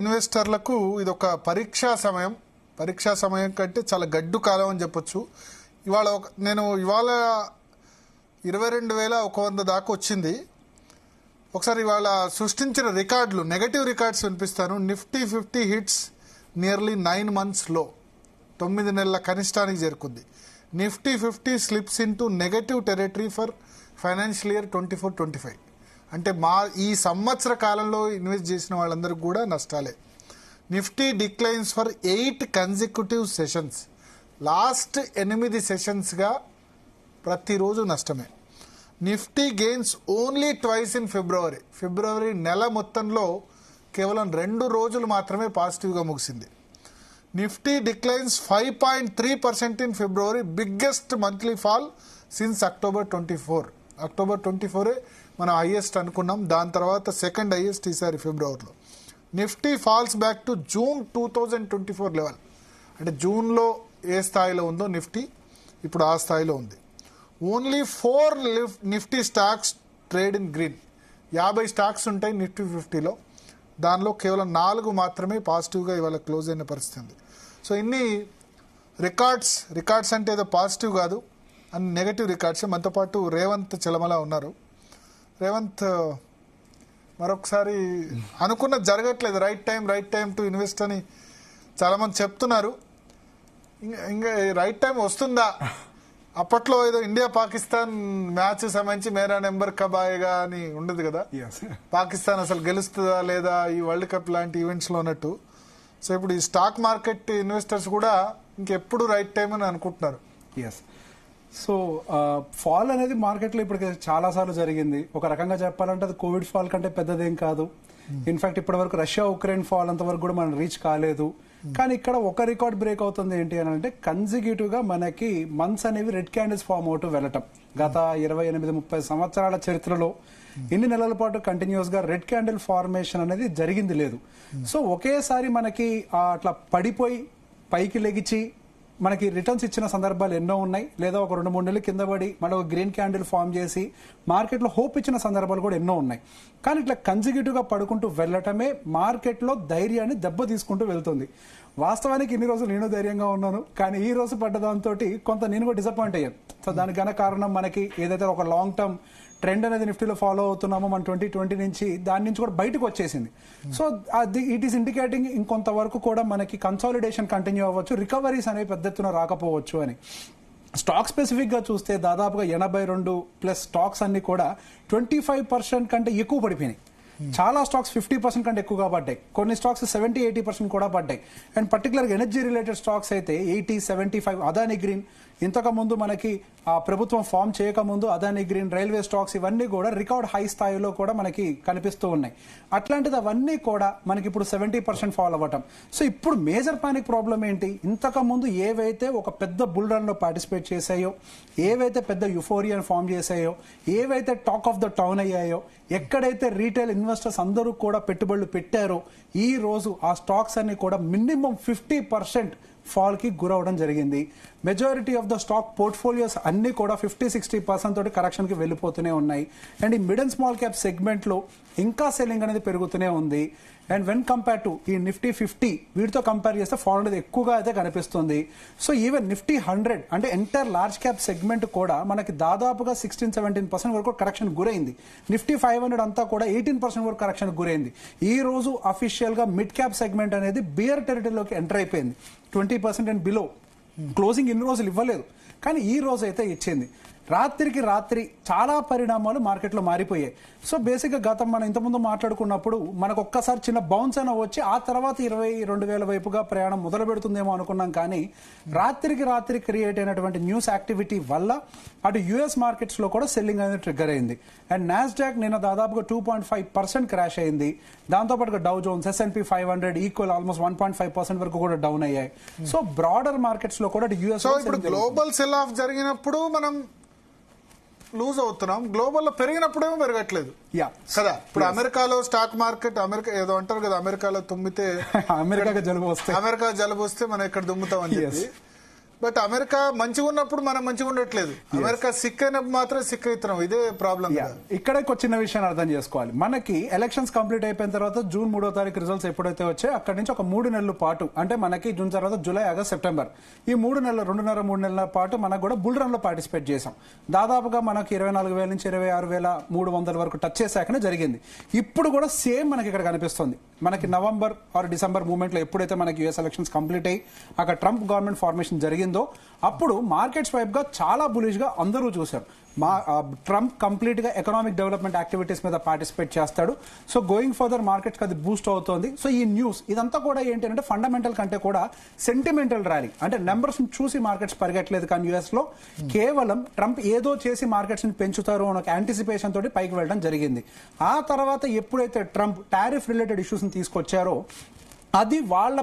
ఇన్వెస్టర్లకు ఇది ఒక పరీక్షా సమయం కంటే చాలా గడ్డు కాలం అని చెప్పొచ్చు. నేను ఇవాళ 22,100 దాకా వచ్చింది. ఒకసారి ఇవాళ సృష్టించిన రికార్డులు, నెగటివ్ రికార్డ్స్ వినిపిస్తాను. నిఫ్టీ 50 హిట్స్ నియర్లీ 9 months లో, 9 నెలల కనిష్టానికి చేరుకుంది. Nifty 50 slips into negative territory for financial year 24-25. అంటే ఈ సంవత్సర కాలంలో ఇన్వెస్ట్ చేసిన వాళ్ళందరికీ కూడా నష్టాలే. Nifty declines for 8 consecutive sessions. Last 8 సెషన్స్గా ప్రతిరోజు నష్టమే. Nifty gains only twice in February నెల మొత్తంలో కేవలం 2 రోజులు మాత్రమే పాజిటివ్గా ముగిసింది. Nifty declines 5.3% in February, biggest monthly fall since October 24 మనం హైయెస్ట్ అనుకున్నాం. దాని తర్వాత సెకండ్ హైయెస్ట్ ఈసారి ఫిబ్రవరిలో. Nifty falls back to June 2024 level. అంటే జూన్లో ఏ స్థాయిలో ఉందో నిఫ్టీ ఇప్పుడు ఆ స్థాయిలో ఉంది. Only 4 Nifty stocks trade in green. 50 stocks ఉంటాయి నిఫ్టీ 50లో, దానిలో కేవలం 4 మాత్రమే పాజిటివ్గా ఇవాళ క్లోజ్ అయిన పరిస్థితి ఉంది. సో ఇన్ని రికార్డ్స్ అంటే ఏదో పాజిటివ్ కాదు, అన్ని నెగటివ్ రికార్డ్స్. మనతో పాటు రేవంత్ చెలమల ఉన్నారు. రేవంత్, మరొకసారి అనుకున్నది జరగట్లేదు, రైట్ టైం టు ఇన్వెస్ట్ అని చాలామంది చెప్తున్నారు. ఇంకా రైట్ టైం వస్తుందా? అప్పట్లో ఏదో ఇండియా పాకిస్తాన్ మ్యాచ్ సంబంధించి మేరా నెంబర్ కబ్ ఆయేగా అని ఉండదు కదా, పాకిస్తాన్ అసలు గెలుస్తుందా లేదా ఈ వరల్డ్ కప్ లాంటి ఈవెంట్స్లో ఉన్నట్టు. సో ఇప్పుడు ఈ స్టాక్ మార్కెట్ ఇన్వెస్టర్స్ కూడా ఇంకెప్పుడు రైట్ టైం అని అనుకుంటున్నారు. సో ఫాల్ అనేది మార్కెట్లో ఇప్పటికి చాలా సార్లు జరిగింది. ఒక రకంగా చెప్పాలంటే అది కోవిడ్ ఫాల్ కంటే పెద్దదేం కాదు. ఇన్ఫాక్ట్ ఇప్పటి వరకు రష్యా ఉక్రెయిన్ ఫాల్ అంతవరకు కూడా మనం రీచ్ కాలేదు. కానీ ఇక్కడ ఒక రికార్డ్ బ్రేక్ అవుతుంది. ఏంటి అని అంటే కన్సిక్యూటివ్ గా మనకి మంత్స్ అనేవి రెడ్ క్యాండిల్స్ ఫామ్ అవుతూ వెళ్ళటం. గత 28-30 సంవత్సరాల చరిత్రలో ఇన్ని నెలల పాటు కంటిన్యూస్ గా రెడ్ క్యాండిల్ ఫార్మేషన్ అనేది జరిగింది లేదు. సో ఒకేసారి మనకి అట్లా పడిపోయి పైకి లెగిచి మనకి రిటర్న్స్ ఇచ్చిన సందర్భాలు ఎన్నో ఉన్నాయి. లేదా ఒక 2-3 నెలలు కింద పడి మళ్ళీ ఒక గ్రీన్ క్యాండిల్ ఫామ్ చేసి మార్కెట్లో హోప్ ఇచ్చిన సందర్భాలు కూడా ఎన్నో ఉన్నాయి. కానీ ఇట్లా కన్సిక్యూటివ్ గా పడుకుంటూ వెళ్ళటమే మార్కెట్లో ధైర్యాన్ని దెబ్బ తీసుకుంటూ వెళ్తుంది. వాస్తవానికి ఇన్ని రోజులు నేను ధైర్యంగా ఉన్నాను, కానీ ఈ రోజు పడ్డ దాంతో కొంత నేను కూడా డిసప్పాయింట్ అయ్యాను. సో దానికి గన కారణం మనకి ఏదైతే ఒక లాంగ్ టర్మ్ ట్రెండ్ అనేది నిఫ్టీలో ఫాలో అవుతున్నామో మన 2020 నుంచి, దాని నుంచి కూడా బయటకు వచ్చేసింది. సో ఇట్ ఈస్ ఇండికేటింగ్ ఇంకొంతవరకు కూడా మనకి కన్సాలిడేషన్ కంటిన్యూ అవ్వచ్చు, రికవరీస్ అనేవి పెద్ద ఎత్తున రాకపోవచ్చు అని. స్టాక్ స్పెసిఫిక్ గా చూస్తే దాదాపుగా 82+ స్టాక్స్ అన్ని కూడా 25% కంటే ఎక్కువ పడిపోయినాయి. చాలా స్టాక్స్ 50% కంటే ఎక్కువగా పడ్డాయి. కొన్ని స్టాక్స్ 70-80% కూడా పడ్డాయి. And particular energy related stocks అయితే 80-75, అదాని గ్రీన్, ఇంతకు ముందు మనకి ప్రభుత్వం ఫామ్ చేయకముందు అదాని గ్రీన్, రైల్వే స్టాక్స్, ఇవన్నీ కూడా రికార్డ్ హై స్థాయిలో కూడా మనకి కనిపిస్తూ ఉన్నాయి. అట్లాంటిది అవన్నీ కూడా మనకి ఇప్పుడు 70% ఫాల్ అవ్వటం. సో ఇప్పుడు మేజర్ పానిక్ ప్రాబ్లం ఏంటి? ఇంతకు ముందు ఏవైతే ఒక పెద్ద బుల్ రన్ లో పార్టిసిపేట్ చేశాయో, ఏవైతే పెద్ద యుఫోరియాని ఫామ్ చేశాయో, ఏవైతే టాక్ ఆఫ్ ద టౌన్ అయ్యాయో, ఎక్కడైతే రీటైల్ ఇన్వెస్టర్స్ అందరూ కూడా పెట్టుబడులు పెట్టారో, ఈ రోజు ఆ స్టాక్స్ అన్ని కూడా మినిమం 50% ఫాల్ కి గురవడం జరిగింది. Majority of the stock portfolios అన్ని కూడా 50-60% తోటి కరెక్షన్ కి వెళ్ళిపోతూనే ఉన్నాయి. అండ్ ఈ mid and small cap segment లో ఇంకా సెల్లింగ్ అనేది పెరుగుతూనే ఉంది. అండ్ వెన్ కంపేర్ టు ఈ నిఫ్టీ 50 వీటితో కంపేర్ చేస్తే ఫాల్ అనేది ఎక్కువగా అయితే కనిపిస్తుంది. సో ఈవెన్ నిఫ్టీ 100 అంటే ఎంటైర్ లార్జ్ క్యాప్ సెగ్మెంట్ కూడా మనకి దాదాపుగా 16-17% వరకు కరెక్షన్ గురైంది. నిఫ్టీ 500 అంతా కూడా 18% వరకు కరెక్షన్ గురైంది. ఈ రోజు అఫీషియల్ గా మిడ్ క్యాప్ సెగ్మెంట్ అనేది బియర్ టెరిటరీలోకి ఎంటర్ అయిపోయింది. 20% అండ్ బిలో క్లోజింగ్ ఇన్ని రోజులు ఇవ్వలేదు, కానీ ఈ రోజు అయితే ఇచ్చింది. రాత్రికి రాత్రి చాలా పరిణామాలు మార్కెట్లో మారిపోయాయి. సో బేసిక్గా గతం మనం ఇంతకుముందు మాట్లాడుకున్నప్పుడు మనకు ఒక్కసారి చిన్న బౌన్స్ అయినా వచ్చి ఆ తర్వాత 22,000 వైపుగా ప్రయాణం మొదలు పెడుతుందేమో అనుకున్నాం. కానీ రాత్రికి రాత్రి క్రియేట్ అయినటువంటి న్యూస్ యాక్టివిటీ వల్ల అటు యుఎస్ మార్కెట్స్ లో కూడా సెల్లింగ్ అనేది ట్రిగ్గర్ అయింది. అండ్ నాస్డాక్ నిన్న దాదాపుగా 2.5% క్రాష్ అయింది. దాంతోపాటుగా డౌ జోన్స్, S&P 500 ఈక్వల్ ఆల్మోస్ట్ 1.5% వరకు కూడా డౌన్ అయ్యాయి. సో బ్రాడర్ మార్కెట్స్ లో కూడా యుఎస్ గ్లోబల్ సెల్ ఆఫ్ జరిగినప్పుడు మనం లూజ్ అవుతున్నాం, గ్లోబల్ లో పెరిగినప్పుడేమో పెరగట్లేదు కదా. ఇప్పుడు అమెరికాలో స్టాక్ మార్కెట్, అమెరికా ఏదో అంటారు కదా, అమెరికాలో తుమ్మితే అమెరికా జలుబు వస్తే మనం ఇక్కడ దుమ్ముతాం అని చెప్పి బట్ అమెరికా మంచిగా ఉన్నప్పుడు మనం మంచిగా ఉండట్లేదు. అమెరికా సిక్ అయినప్పుడు మాత్రం సిక్ అవుతున్నాం. ఇదే ప్రాబ్లం. ఇక్కడికి వచ్చిన విషయాన్ని అర్థం చేసుకోవాలి. మనకి ఎలక్షన్స్ కంప్లీట్ అయిపోయిన తర్వాత జూన్ 3వ తారీఖు రిజల్ట్స్ ఎప్పుడైతే వచ్చాయో అక్కడి నుంచి ఒక 3 నెలల పాటు, అంటే మనకి జూన్ తర్వాత జూలై, ఆగస్ట్, సెప్టెంబర్, ఈ 3 నెలల 2.5-3 నెలల పాటు మనకు కూడా బుల్ రన్ లో పార్టిసిపేట్ చేసాం. దాదాపుగా మనకి 24,000 నుంచి 26,300 వరకు టచ్ చేశాకనే జరిగింది. ఇప్పుడు కూడా సేమ్ మనకి ఇక్కడ కనిపిస్తుంది. మనకి నవంబర్ ఆర్ డిసెంబర్ మూమెంట్ లో ఎప్పుడైతే మనకి యూఎస్ ఎలక్షన్స్ కంప్లీట్ అయ్యి అక్కడ ట్రంప్ గవర్నమెంట్ ఫార్మేషన్ జరిగిందో అప్పుడు మార్కెట్స్ వైపు గా చాలా బులిష్ గా అందరూ చూశారు. ట్రంప్ కంప్లీట్ గా ఎకనామిక్ డెవలప్మెంట్ యాక్టివిటీస్ మీద పార్టిసిపేట్ చేస్తాడు. సో గోయింగ్ ఫర్దర్ మార్కెట్స్ అది బూస్ట్ అవుతోంది. సో ఈ న్యూస్ ఇదంతా కూడా ఏంటి అంటే ఫండమెంటల్ కంటే కూడా సెంటిమెంటల్ ర్యాలీ, అంటే నెంబర్స్ చూసి మార్కెట్స్ పరిగెట్టలేదు. కానీ యూఎస్ లో కేవలం ట్రంప్ ఏదో చేసి మార్కెట్స్ ని పెంచుతారు అనే ఒక యాంటిసిపేషన్ తోటి పైకి వెళ్ళడం జరిగింది. ఆ తర్వాత ఎప్పుడైతే ట్రంప్ టారిఫ్ రిలేటెడ్ ఇష్యూస్ ని తీసుకొచ్చారో అది వాళ్ళ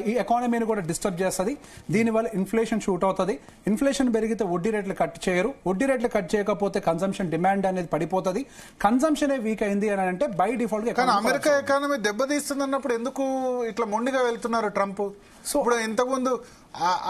ఈ ఎకానమీని కూడా డిస్టర్బ్ చేస్తుంది. దీనివల్ల ఇన్ఫ్లేషన్ షూట్ అవుతుంది. ఇన్ఫ్లేషన్ పెరిగితే వడ్డీ రేట్లు కట్ చేయరు. వడ్డీ రేట్లు కట్ చేయకపోతే కన్సంప్షన్ డిమాండ్ అనేది పడిపోతుంది. కన్సంప్షన్ వీక్ అయింది అని అంటే బై డిఫాల్ట్ గా అమెరికా ఎకానమీ దెబ్బతీస్తుంది అన్నప్పుడు ఎందుకు ఇట్లా మొండిగా వెళ్తున్నారు ట్రంప్? సో ఇప్పుడు ఇంతకుముందు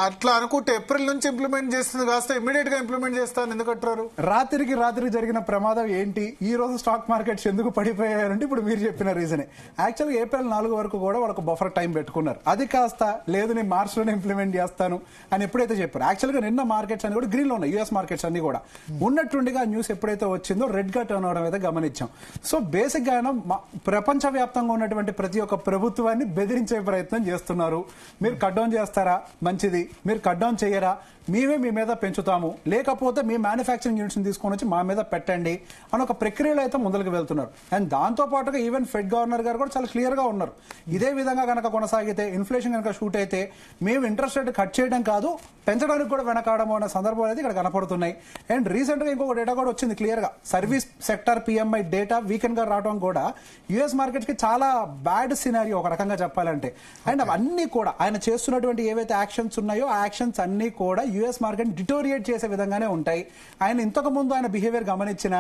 అట్లా అనుకుంటే ఏప్రిల్ నుంచి ఇంప్లిమెంట్ చేస్తుంది కాస్త ఇమీడియట్ గా ఇంప్లిమెంట్ చేస్తాను ఎందుకు అంటారు? రాత్రికి జరిగిన ప్రమాదం ఏంటి? ఈ రోజు స్టాక్ మార్కెట్స్ ఎందుకు పడిపోయారంటే ఇప్పుడు మీరు చెప్పిన రీజనే. యాక్చువల్గా ఏప్రిల్ 4 వరకు కూడా వాళ్ళకు బఫర్ టైం పెట్టుకున్నారు. అది కాస్త లేదు నేను మార్చ్ లోనే ఇంప్లిమెంట్ చేస్తాను అని ఎప్పుడైతే చెప్పారు, యాక్చువల్గా నిన్న మార్కెట్స్ అన్ని కూడా గ్రీన్ లో ఉన్నాయి. యూఎస్ మార్కెట్స్ అన్ని కూడా ఉన్నట్టుండిగా న్యూస్ ఎప్పుడైతే వచ్చిందో రెడ్ గా టర్న్ అవడం అయితే గమనించాం. సో బేసిక్ గా ప్రపంచ వ్యాప్తంగా ఉన్నటువంటి ప్రతి ఒక్క ప్రభుత్వాన్ని బెదిరించే ప్రయత్నం చేస్తున్నారు. మీరు కట్ డౌన్ చేస్తారా? మంచిది. మీరు కట్ డౌన్ చేయరా? మేమే మీ మీద పెంచుతాము, లేకపోతే మీ మ్యానుఫ్యాక్చరింగ్ యూనిట్స్ తీసుకొని వచ్చి మా మీద పెట్టండి అని ఒక ప్రక్రియలో అయితే ముందుకు వెళ్తున్నారు. అండ్ దాంతో పాటుగా ఈవెన్ ఫెడ్ గవర్నర్ గారు కూడా చాలా క్లియర్ గా ఉన్నారు. ఇదే విధంగా కనుక కొనసాగితే, ఇన్ఫ్లేషన్ కనుక షూట్ అయితే మేము ఇంట్రెస్ట్ రేట్ కట్ చేయడం కాదు పెంచడానికి కూడా వెనకాడము అనే సందర్భాలు అయితే ఇక్కడ కనపడుతున్నాయి. అండ్ రీసెంట్ గా ఇంకొక డేటా కూడా వచ్చింది క్లియర్ గా, service sector PMI data weekend గా రావడం కూడా యుఎస్ మార్కెట్ కి చాలా బ్యాడ్ సినారియో ఒక రకంగా చెప్పాలంటే. అండ్ అవన్నీ కూడా ఆయన చేస్తున్నటువంటి ఏవైతే యాక్షన్స్ ఉన్నాయో ఆ యాక్షన్స్ అన్ని కూడా యుఎస్ మార్కెట్ డిటోరియేట్ చేసే విధంగానే ఉంటాయి. ఆయన ఇంతకు ముందు ఆయన బిహేవియర్ గమనించిన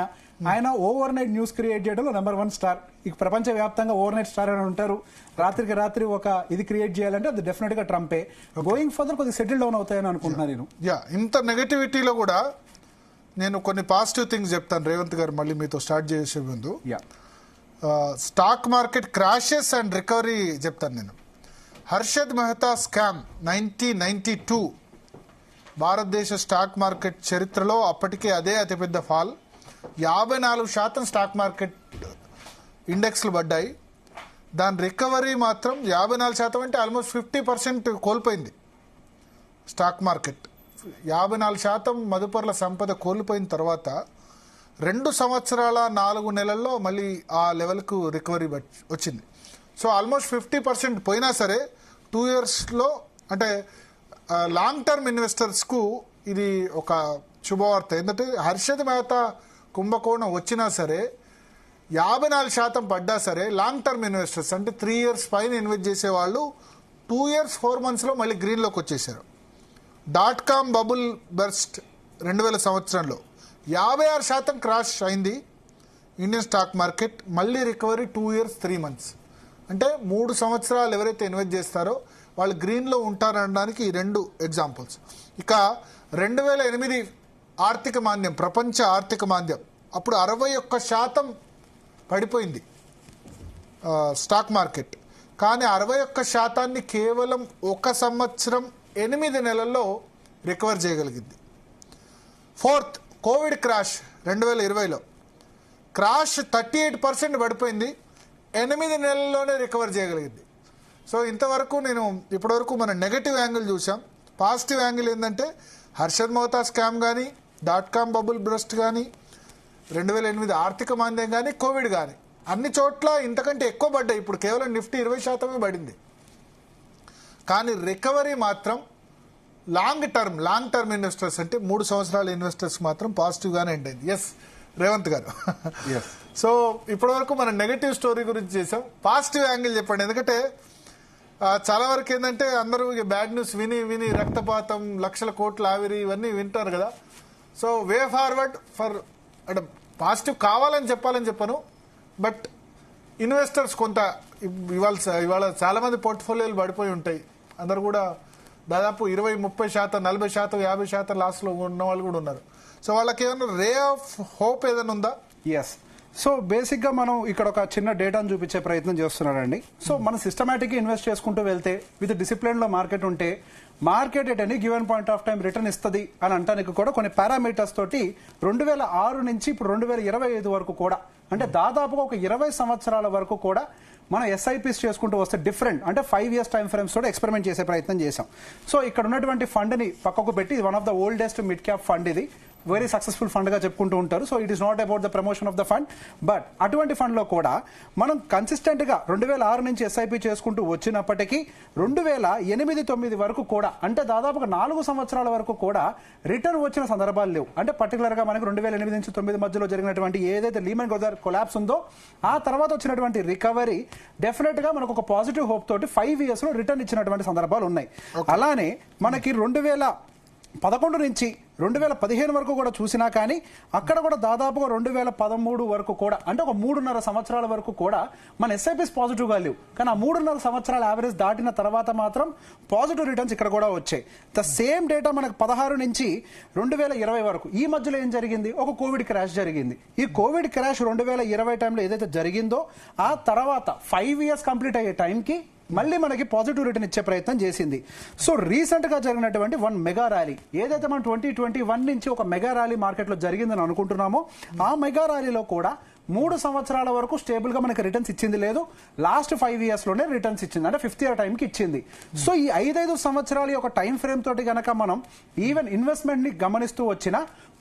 ఆయన ఓవర్ నైట్ న్యూస్ క్రియేట్ చేయడంలో నెంబర్ 1 స్టార్. ఇక ప్రపంచ వ్యాప్తంగా ఓవర్ నైట్ స్టార్ అని ఉంటారు. రాత్రికి రాత్రి ఒక ఇది క్రియేట్ చేయాలంటే అది డెఫినెట్ గా ట్రంపే. గోయింగ్ ఫర్దర్ కొద్దిగా సెటిల్ డౌన్ అవుతాయని అనుకుంటున్నాను నేను. ఇంత నెగటివిటీలో కూడా నేను కొన్ని పాజిటివ్ థింగ్స్ చెప్తాను రేవంత్ గారు మళ్ళీ మీతో స్టార్ట్ చేసే ముందు. Stock market crashes and recovery చెప్తాను నేను. హర్షద్ మెహతా స్కామ్ 1992 భారతదేశ స్టాక్ మార్కెట్ చరిత్రలో అప్పటికే అదే అతిపెద్ద ఫాల్. 54% స్టాక్ మార్కెట్ ఇండెక్స్లు పడ్డాయి. దాని రికవరీ మాత్రం 54% అంటే ఆల్మోస్ట్ 50% కోల్పోయింది స్టాక్ మార్కెట్. 54% మదుపర్ల సంపద కోల్పోయిన తర్వాత 2 సంవత్సరాల 4 నెలల్లో మళ్ళీ ఆ లెవెల్కు రికవరీ వచ్చింది. సో ఆల్మోస్ట్ 50% పోయినా సరే 2 ఇయర్స్లో, అంటే లాంగ్ టర్మ్ ఇన్వెస్టర్స్కు ఇది ఒక శుభవార్త. ఎందుకంటే హర్షద్ మెహతా కుంభకోణం వచ్చినా సరే 54% పడ్డా సరే లాంగ్ టర్మ్ ఇన్వెస్టర్స్ అంటే 3 ఇయర్స్ పైన ఇన్వెస్ట్ చేసేవాళ్ళు 2 ఇయర్స్ 4 మంత్స్లో మళ్ళీ గ్రీన్లోకి వచ్చేసారు. .com బబుల్ బర్స్ట్ 2000 సంవత్సరంలో 56% క్రాష్ అయింది ఇండియన్ స్టాక్ మార్కెట్. మళ్ళీ రికవరీ 2 ఇయర్స్ 3 మంత్స్. అంటే 3 సంవత్సరాలు ఎవరైతే ఇన్వెస్ట్ చేస్తారో వాళ్ళు గ్రీన్లో ఉంటారనడానికి ఈ 2 ఎగ్జాంపుల్స్. ఇక 2008 ఆర్థిక మాంద్యం, ప్రపంచ ఆర్థిక మాంద్యం, అప్పుడు 61% పడిపోయింది స్టాక్ మార్కెట్. కానీ 61% కేవలం 1 సంవత్సరం 8 నెలల్లో రికవర్ చేయగలిగింది. 4th కోవిడ్ క్రాష్ 2020లో క్రాష్ 38% పడిపోయింది, 8 నెలల్లోనే రికవర్ చేయగలిగింది. సో ఇంతవరకు ఇప్పటివరకు మనం నెగటివ్ యాంగిల్ చూసాం. పాజిటివ్ యాంగిల్ ఏంటంటే హర్షద్ మెహతా స్కామ్ కానీ, .com బబుల్ బ్రస్ట్ కానీ, 2008 ఆర్థిక మాంద్యం కానీ, కోవిడ్ కానీ అన్ని చోట్ల ఇంతకంటే ఎక్కువ పడ్డాయి. ఇప్పుడు కేవలం నిఫ్టీ 20% పడింది. కానీ రికవరీ మాత్రం లాంగ్ టర్మ్ ఇన్వెస్టర్స్ అంటే 3 సంవత్సరాల ఇన్వెస్టర్స్ మాత్రం పాజిటివ్గానే ఎండ్ అయింది. ఎస్ రేవంత్ గారు. సో ఇప్పటివరకు మనం నెగటివ్ స్టోరీ గురించి చేసాం. పాజిటివ్ యాంగిల్ చెప్పండి. ఎందుకంటే చాలా వరకు ఏంటంటే అందరూ బ్యాడ్ న్యూస్ విని రక్తపాతం, లక్షల కోట్ల ఆవిరి ఇవన్నీ వింటారు కదా. సో వే ఫార్వర్డ్ ఫర్ అంటే పాజిటివ్ కావాలని చెప్పను, బట్ ఇన్వెస్టర్స్ కొంత ఇవాళ చాలా మంది పోర్ట్ఫోలియోలు పడిపోయి ఉంటాయి. అందరు కూడా దాదాపు 20-30%, 40%, 50% లాస్ లో ఉన్న వాళ్ళు కూడా ఉన్నారు. సో వాళ్ళకి ఏమైనా రే ఆఫ్ హోప్ ఏదైనా ఉందా? ఎస్. సో బేసిక్ గా మనం ఇక్కడ ఒక చిన్న డేటాను చూపించే ప్రయత్నం చేస్తున్నారండి. సో మనం సిస్టమేటిక్ గా ఇన్వెస్ట్ చేసుకుంటూ వెళ్తే విత్ డిసిప్లిన్ లో మార్కెట్ ఉంటే market at any given point of time return ఇస్తుంది అని అంటానికి కూడా కొన్ని పారామీటర్స్ తోటి 2006 నుంచి ఇప్పుడు 2025 వరకు కూడా అంటే దాదాపుగా ఒక 20 సంవత్సరాల వరకు కూడా మనం ఎస్ఐపిస్ చేసుకుంటూ వస్తే డిఫరెంట్ అంటే 5 years టైం ఫ్రేమ్స్ తోటి ఎక్స్పెరిమెంట్ చేసే ప్రయత్నం చేశాం. సో ఇక్కడ ఉన్నటువంటి ఫండ్ ని పక్కకు పెట్టి ఇది one of the oldest mid cap fund, ఇది వెరీ సక్సెస్ఫుల్ ఫండ్ గా చెప్పుకుంటూ ఉంటారు. So it is not about the promotion of the fund, but అటువంటి ఫండ్ లో కూడా మనం కన్సిస్టెంట్ గా 2006 నుంచి ఎస్ఐపి చేసుకుంటూ వచ్చినప్పటికీ 2008-9 వరకు కూడా అంటే దాదాపుగా 4 సంవత్సరాల వరకు కూడా రిటర్న్ వచ్చిన సందర్భాలు లేవు. అంటే పర్టికులర్ గా మనకు 2008 నుంచి 9 మధ్యలో జరిగినటువంటి ఏదైతే లీమన్ బ్రదర్స్ కొలాప్స్ ఉందో ఆ తర్వాత వచ్చినటువంటి రికవరీ డెఫినెట్ గా మనకు ఒక పాజిటివ్ హోప్ తోటి 5 years లో రిటర్న్ ఇచ్చినటువంటి సందర్భాలు ఉన్నాయి. అలానే మనకి 2011 నుంచి 2015 వరకు కూడా చూసినా కానీ అక్కడ కూడా దాదాపుగా 2013 వరకు కూడా అంటే ఒక 3.5 సంవత్సరాల వరకు కూడా మన ఎస్ఐపిస్ పాజిటివ్ గా లేవు. కానీ ఆ 3.5 సంవత్సరాల యావరేజ్ దాటిన తర్వాత మాత్రం పాజిటివ్ రిటర్న్స్ ఇక్కడ కూడా వచ్చాయి. ద సేమ్ డేటా మనకు 16 నుంచి 2020 వరకు ఈ మధ్యలో ఏం జరిగింది, ఒక కోవిడ్ క్రాష్ జరిగింది. ఈ కోవిడ్ క్రాష్ 2020 టైంలో ఏదైతే జరిగిందో ఆ తర్వాత 5 years కంప్లీట్ అయ్యే టైంకి మళ్ళీ మనకి పాజిటివ్ రిటర్న్ ఇచ్చే ప్రయత్నం చేసింది. సో రీసెంట్ గా జరిగినటువంటి 1 మెగా ర్యాలీ ఏదైతే మనం 2021 నుంచి ఒక మెగా ర్యాలీ మార్కెట్ లో జరిగిందని అనుకుంటున్నామో ఆ మెగా ర్యాలీలో కూడా 3 సంవత్సరాల వరకు స్టేబుల్ గా మనకి రిటర్న్స్ ఇచ్చింది లేదు. లాస్ట్ 5 years లోనే రిటర్న్స్ ఇచ్చింది అంటే 5th year టైంకి ఇచ్చింది. సో ఈ 5 సంవత్సరాల యొక్క టైం ఫ్రేమ్ తోటి గనక మనం ఈవెన్ ఇన్వెస్ట్మెంట్ ని గమనిస్తూ వచ్చిన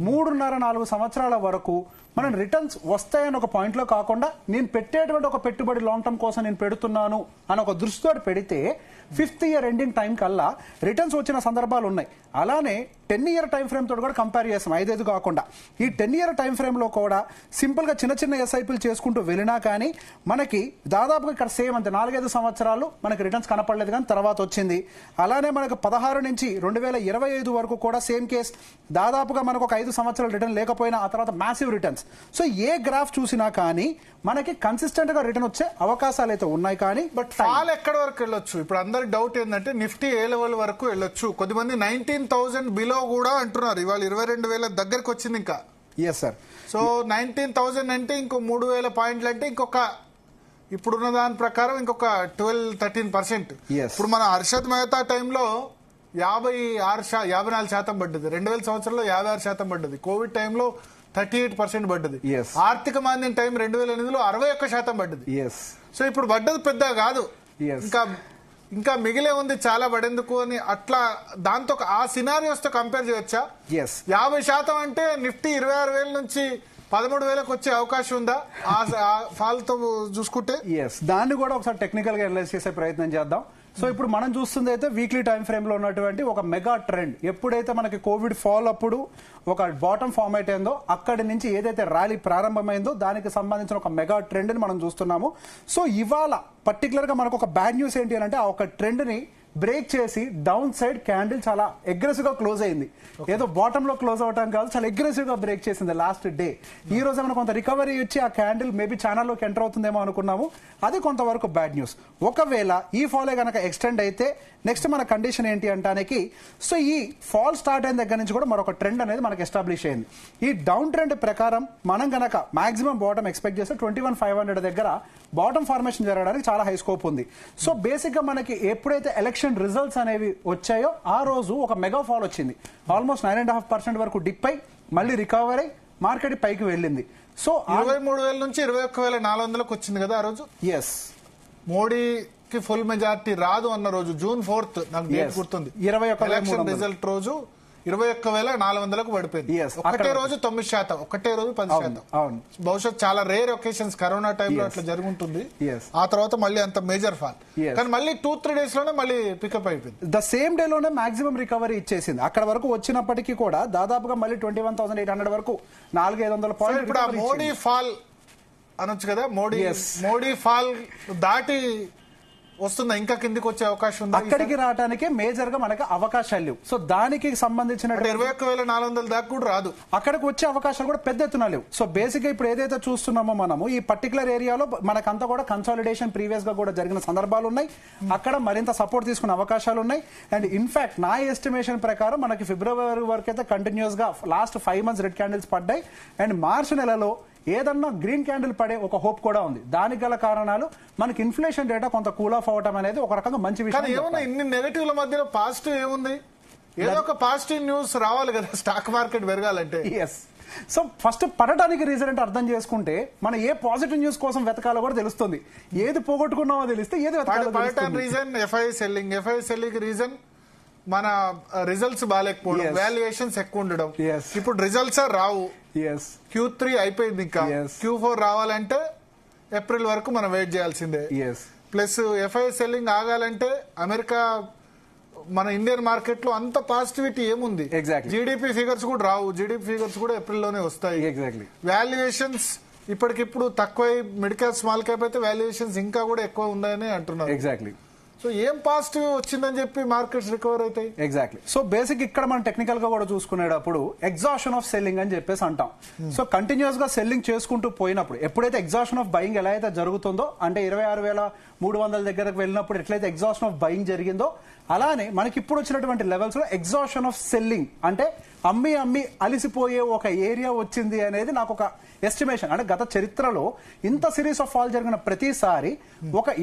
3.5-4 సంవత్సరాల వరకు మనం రిటర్న్స్ వస్తాయని ఒక పాయింట్ లో కాకుండా నేను పెట్టేటువంటి ఒక పెట్టుబడి లాంగ్ టర్మ్ కోసం నేను పెడుతున్నాను అని ఒక దృష్టితో పెడితే 5th year ఎండింగ్ టైం కల్లా రిటర్న్స్ వచ్చిన సందర్భాలు ఉన్నాయి. అలానే 10 year టైం ఫ్రేమ్ తోటి కూడా కంపేర్ చేస్తాం, 5 కాకుండా. ఈ 10 year టైం ఫ్రేమ్ లో కూడా సింపుల్ గా చిన్న ఎస్ఐపీలు చేసుకుంటూ వెళ్ళినా కానీ మనకి దాదాపుగా ఇక్కడ సేమ్ అంతే 4-5 సంవత్సరాలు మనకి రిటర్న్స్ కనపడలేదు కానీ తర్వాత వచ్చింది. అలానే మనకు 16 నుంచి 2025 వరకు కూడా సేమ్ కేస్, దాదాపుగా మనకు ఒక 5 సంవత్సరాలు రిటర్న్ లేకపోయినా ఆ తర్వాత మ్యాసివ్ రిటర్న్స్. సో ఏ గ్రాఫ్ చూసినా కానీ మనకి కన్సిస్టెంట్ గా రిటర్న్ వచ్చే అవకాశాలు అయితే ఉన్నాయి. కానీ బట్ ఫాల్ ఎక్కడ వరకు వెళ్ళొచ్చు? ఇప్పుడు అందరికి డౌట్ ఏంటంటే నిఫ్టీ ఏ లెవెల్ వరకు వెళ్ళొచ్చు? కొద్దిమంది 19,000 బిలో కూడా అంటున్నారు. ఇవాళ 22,000 దగ్గరకు వచ్చింది ఇంకా. Yes sir. సో 19,000 అంటే ఇంకో 3,000 పాయింట్లు అంటే ఇంకొక ఇప్పుడున్న దాని ప్రకారం ఇంకొక 12-13%. ఇప్పుడు మన హర్షద్ మెహతా టైంలో 54% పడ్డది. 2000 సంవత్సరంలో 56% పడ్డది. కోవిడ్ టైంలో 38% పడ్డది. ఆర్థిక మాంద్యం టైం 2008లో 61% పడ్డది. సో ఇప్పుడు పడ్డది పెద్ద కాదు, ఇంకా మిగిలే ఉంది చాలా పడేందుకు అని అట్లా దాంతో ఆ సినారియోస్ తో కంపేర్ చేయొచ్చా? 50% అంటే నిఫ్టీ 26,000 నుంచి 13,000కి వచ్చే అవకాశం ఉందా ఆ ఫాల్ తో చూసుకుంటే? దాన్ని కూడా ఒకసారి టెక్నికల్ గా అనలైజ్ చేసే ప్రయత్నం చేద్దాం. సో ఇప్పుడు మనం చూస్తుంది అయితే వీక్లీ టైం ఫ్రేమ్ లో ఉన్నటువంటి ఒక మెగా ట్రెండ్, ఎప్పుడైతే మనకి కోవిడ్ ఫాల్ అప్పుడు ఒక బాటమ్ ఫార్మేట్ అయిందో అక్కడి నుంచి ఏదైతే ర్యాలీ ప్రారంభమైందో దానికి సంబంధించిన ఒక మెగా ట్రెండ్ ని మనం చూస్తున్నాము. సో ఇవాళ పర్టికులర్ గా మనకు ఒక బ్యాడ్ న్యూస్ ఏంటి అంటే ఆ ఒక ట్రెండ్ ని బ్రేక్ చేసి డౌన్ సైడ్ క్యాండిల్ చాలా అగ్రెసివ్ గా క్లోజ్ అయింది. ఏదో బాటమ్ లో క్లోజ్ అవటం కాదు, చాలా అగ్రెసివ్ గా బ్రేక్ చేసింది లాస్ట్ డే. ఈ రోజు మనం కొంత రికవరీ ఇచ్చి ఆ క్యాండిల్ మేబీ ఛానల్లోకి ఎంటర్ అవుతుందేమో అనుకున్నాము. అది కొంతవరకు బ్యాడ్ న్యూస్. ఒకవేళ ఈ ఫాల్ గనక ఎక్స్టెండ్ అయితే నెక్స్ట్ మన కండిషన్ ఏంటి అంటానికి, సో ఈ ఫాల్ స్టార్ట్ అయిన దగ్గర నుంచి కూడా మరొక ట్రెండ్ అనేది మనకు ఎస్టాబ్లిష్ అయింది. ఈ డౌన్ ట్రెండ్ ప్రకారం మనం గనక మాక్సిమం బాటమ్ ఎక్స్పెక్ట్ చేస్తే 21,500 దగ్గర బాటమ్ ఫార్మేషన్ జరగడానికి చాలా హై స్కోప్ ఉంది. సో బేసిక్ గా మనకి ఎప్పుడైతే ఎలక్షన్ రిజల్ట్స్ అనేవి వచ్చాయో ఆ రోజు ఒక మెగా ఫాల్ వచ్చింది. ఆల్మోస్ట్ 9.5% వరకు డిప్ అయి మళ్ళీ రికవర్ అయి మార్కెట్ పైకి వెళ్ళింది. సో 23,000 నుంచి 21,400కి వచ్చింది కదా ఆ రోజు. ఎస్, మోడీకి ఫుల్ మెజారిటీ రాదు అన్న రోజు June 4th నాకు డేట్ గుర్తుంది. 21,300 రిజల్ట్ రోజు 21,400కు పడిపోయింది. ఒకటే రోజు 9%, ఒకటే రోజు 10%. బహుశా చాలా రేర్ ఒకేషన్స్ కరోనా టైంలో అట్లా జరుగుతుంది. ఆ తర్వాత మళ్ళీ అంత మేజర్ ఫాల్, కానీ మళ్ళీ 2-3 days లోనే మళ్ళీ పికప్ అయిపోయింది. ద సేమ్ డే లోనే మాక్సిమం రికవరీ ఇచ్చేసింది. అక్కడ వరకు వచ్చినప్పటికీ కూడా దాదాపుగా మళ్ళీ 21,800 వరకు 400-500 పాయింట్. ఇప్పుడు ఆ మోడీ ఫాల్ అనొచ్చు కదా, మోడీ ఫాల్ దాటి వస్తుందా, ఇంకా కిందికి వచ్చే అవకాశం ఉందా? అక్కడికి రావడానికి మేజర్ గా మనకి అవకాశాలు లేవు. సో దానికి సంబంధించిన 21,400 దాకా కూడా రాదు. అక్కడికి వచ్చే అవకాశాలు కూడా పెద్ద ఎత్తున లేవు. సో బేసిక్ గా ఇప్పుడు ఏదైతే చూస్తున్నామో మనము ఈ పర్టికులర్ ఏరియాలో మనకంతా కూడా కన్సాలిడేషన్ ప్రీవియస్ గా కూడా జరిగిన సందర్భాలు ఉన్నాయి. అక్కడ మరింత సపోర్ట్ తీసుకునే అవకాశాలు ఉన్నాయి. అండ్ ఇన్ఫాక్ట్ నా ఎస్టిమేషన్ ప్రకారం మనకి ఫిబ్రవరి వరకు అయితే కంటిన్యూస్ గా లాస్ట్ 5 months రెడ్ క్యాండిల్స్ పడ్డాయి. అండ్ మార్చి నెలలో ఏదన్నా గ్రీన్ క్యాండిల్ పడే ఒక హోప్ కూడా ఉంది. దానికి గల కారణాలు మనకి ఇన్ఫ్లేషన్ డేటా కొంత కూల్ ఆఫ్ అవటం అనేది ఒక రకంగా మంచి విషయం. ఏమన్నా ఇన్ని నెగటివ్ల మధ్యలో పాజిటివ్ ఏముంది? ఏదో ఒక పాజిటివ్ న్యూస్ రావాలి కదా స్టాక్ మార్కెట్ పెరగాలంటే. సో ఫస్ట్ పడటానికి రీజన్ అంటే అర్థం చేసుకుంటే మనం ఏ పాజిటివ్ న్యూస్ కోసం వెతకాలో కూడా తెలుస్తుంది. ఏది పోగొట్టుకున్నామో తెలిస్తే ఏది పడటానికి రీజన్ ఎఫ్ఐ సెల్లింగ్ రీజన్ మన రిజల్ట్స్ బాగాలేకపోవడం, వాల్యుయేషన్స్ ఎక్కువ ఉండడం. ఇప్పుడు రిజల్ట్స్ రావు. Q3 అయిపోయింది, ఇంకా Q4 రావాలంటే ఏప్రిల్ వరకు మనం వెయిట్ చేయాల్సిందే. ప్లస్ ఎఫ్ఐ సెల్లింగ్ ఆగాలంటే అమెరికా మన ఇండియన్ మార్కెట్ లో అంత పాజిటివిటీ ఏముంది? జీడిపి ఫిగర్స్ కూడా రావు. జీడిపి ఫిగర్స్ కూడా ఏప్రిల్ లోనే వస్తాయి. వాల్యుయేషన్స్ ఇప్పటికిప్పుడు తక్కువ, మిడ్ క్యాప్ స్మాల్ క్యాప్ అయితే వాల్యుయేషన్స్ ఇంకా కూడా ఎక్కువ ఉన్నాయని అంటున్నారు. సో ఏం పాజిటివ్ వచ్చిందని చెప్పి మార్కెట్స్ రికవర్ అవుతాయి. ఎగ్జాక్ట్లీ. సో బేసిక్ ఇక్కడ మనం టెక్నికల్ గా కూడా చూసుకునేటప్పుడు ఎగ్జాషన్ ఆఫ్ సెల్లింగ్ అని చెప్పేసి అంటాం. సో కంటిన్యూస్ గా సెల్లింగ్ చేసుకుంటూ పోయినప్పుడు ఎప్పుడైతే ఎగ్జాషన్ ఆఫ్ బయింగ్ ఎలా అయితే జరుగుతుందో, అంటే 26,300 దగ్గరకు వెళ్ళినప్పుడు ఎట్లయితే ఎగ్జాషన్ ఆఫ్ బయింగ్ జరిగిందో, అలానే మనకి ఇప్పుడు వచ్చినటువంటి లెవెల్స్ లో ఎగ్జాషన్ ఆఫ్ సెల్లింగ్ అంటే అమ్మి అలిసిపోయే ఒక ఏరియా వచ్చింది అనేది నాకు ఒక ఎస్టిమేషన్. అంటే గత చరిత్రలో ఇంత సిరీస్ ఆఫ్ ఫాల్ జరిగిన ప్రతిసారి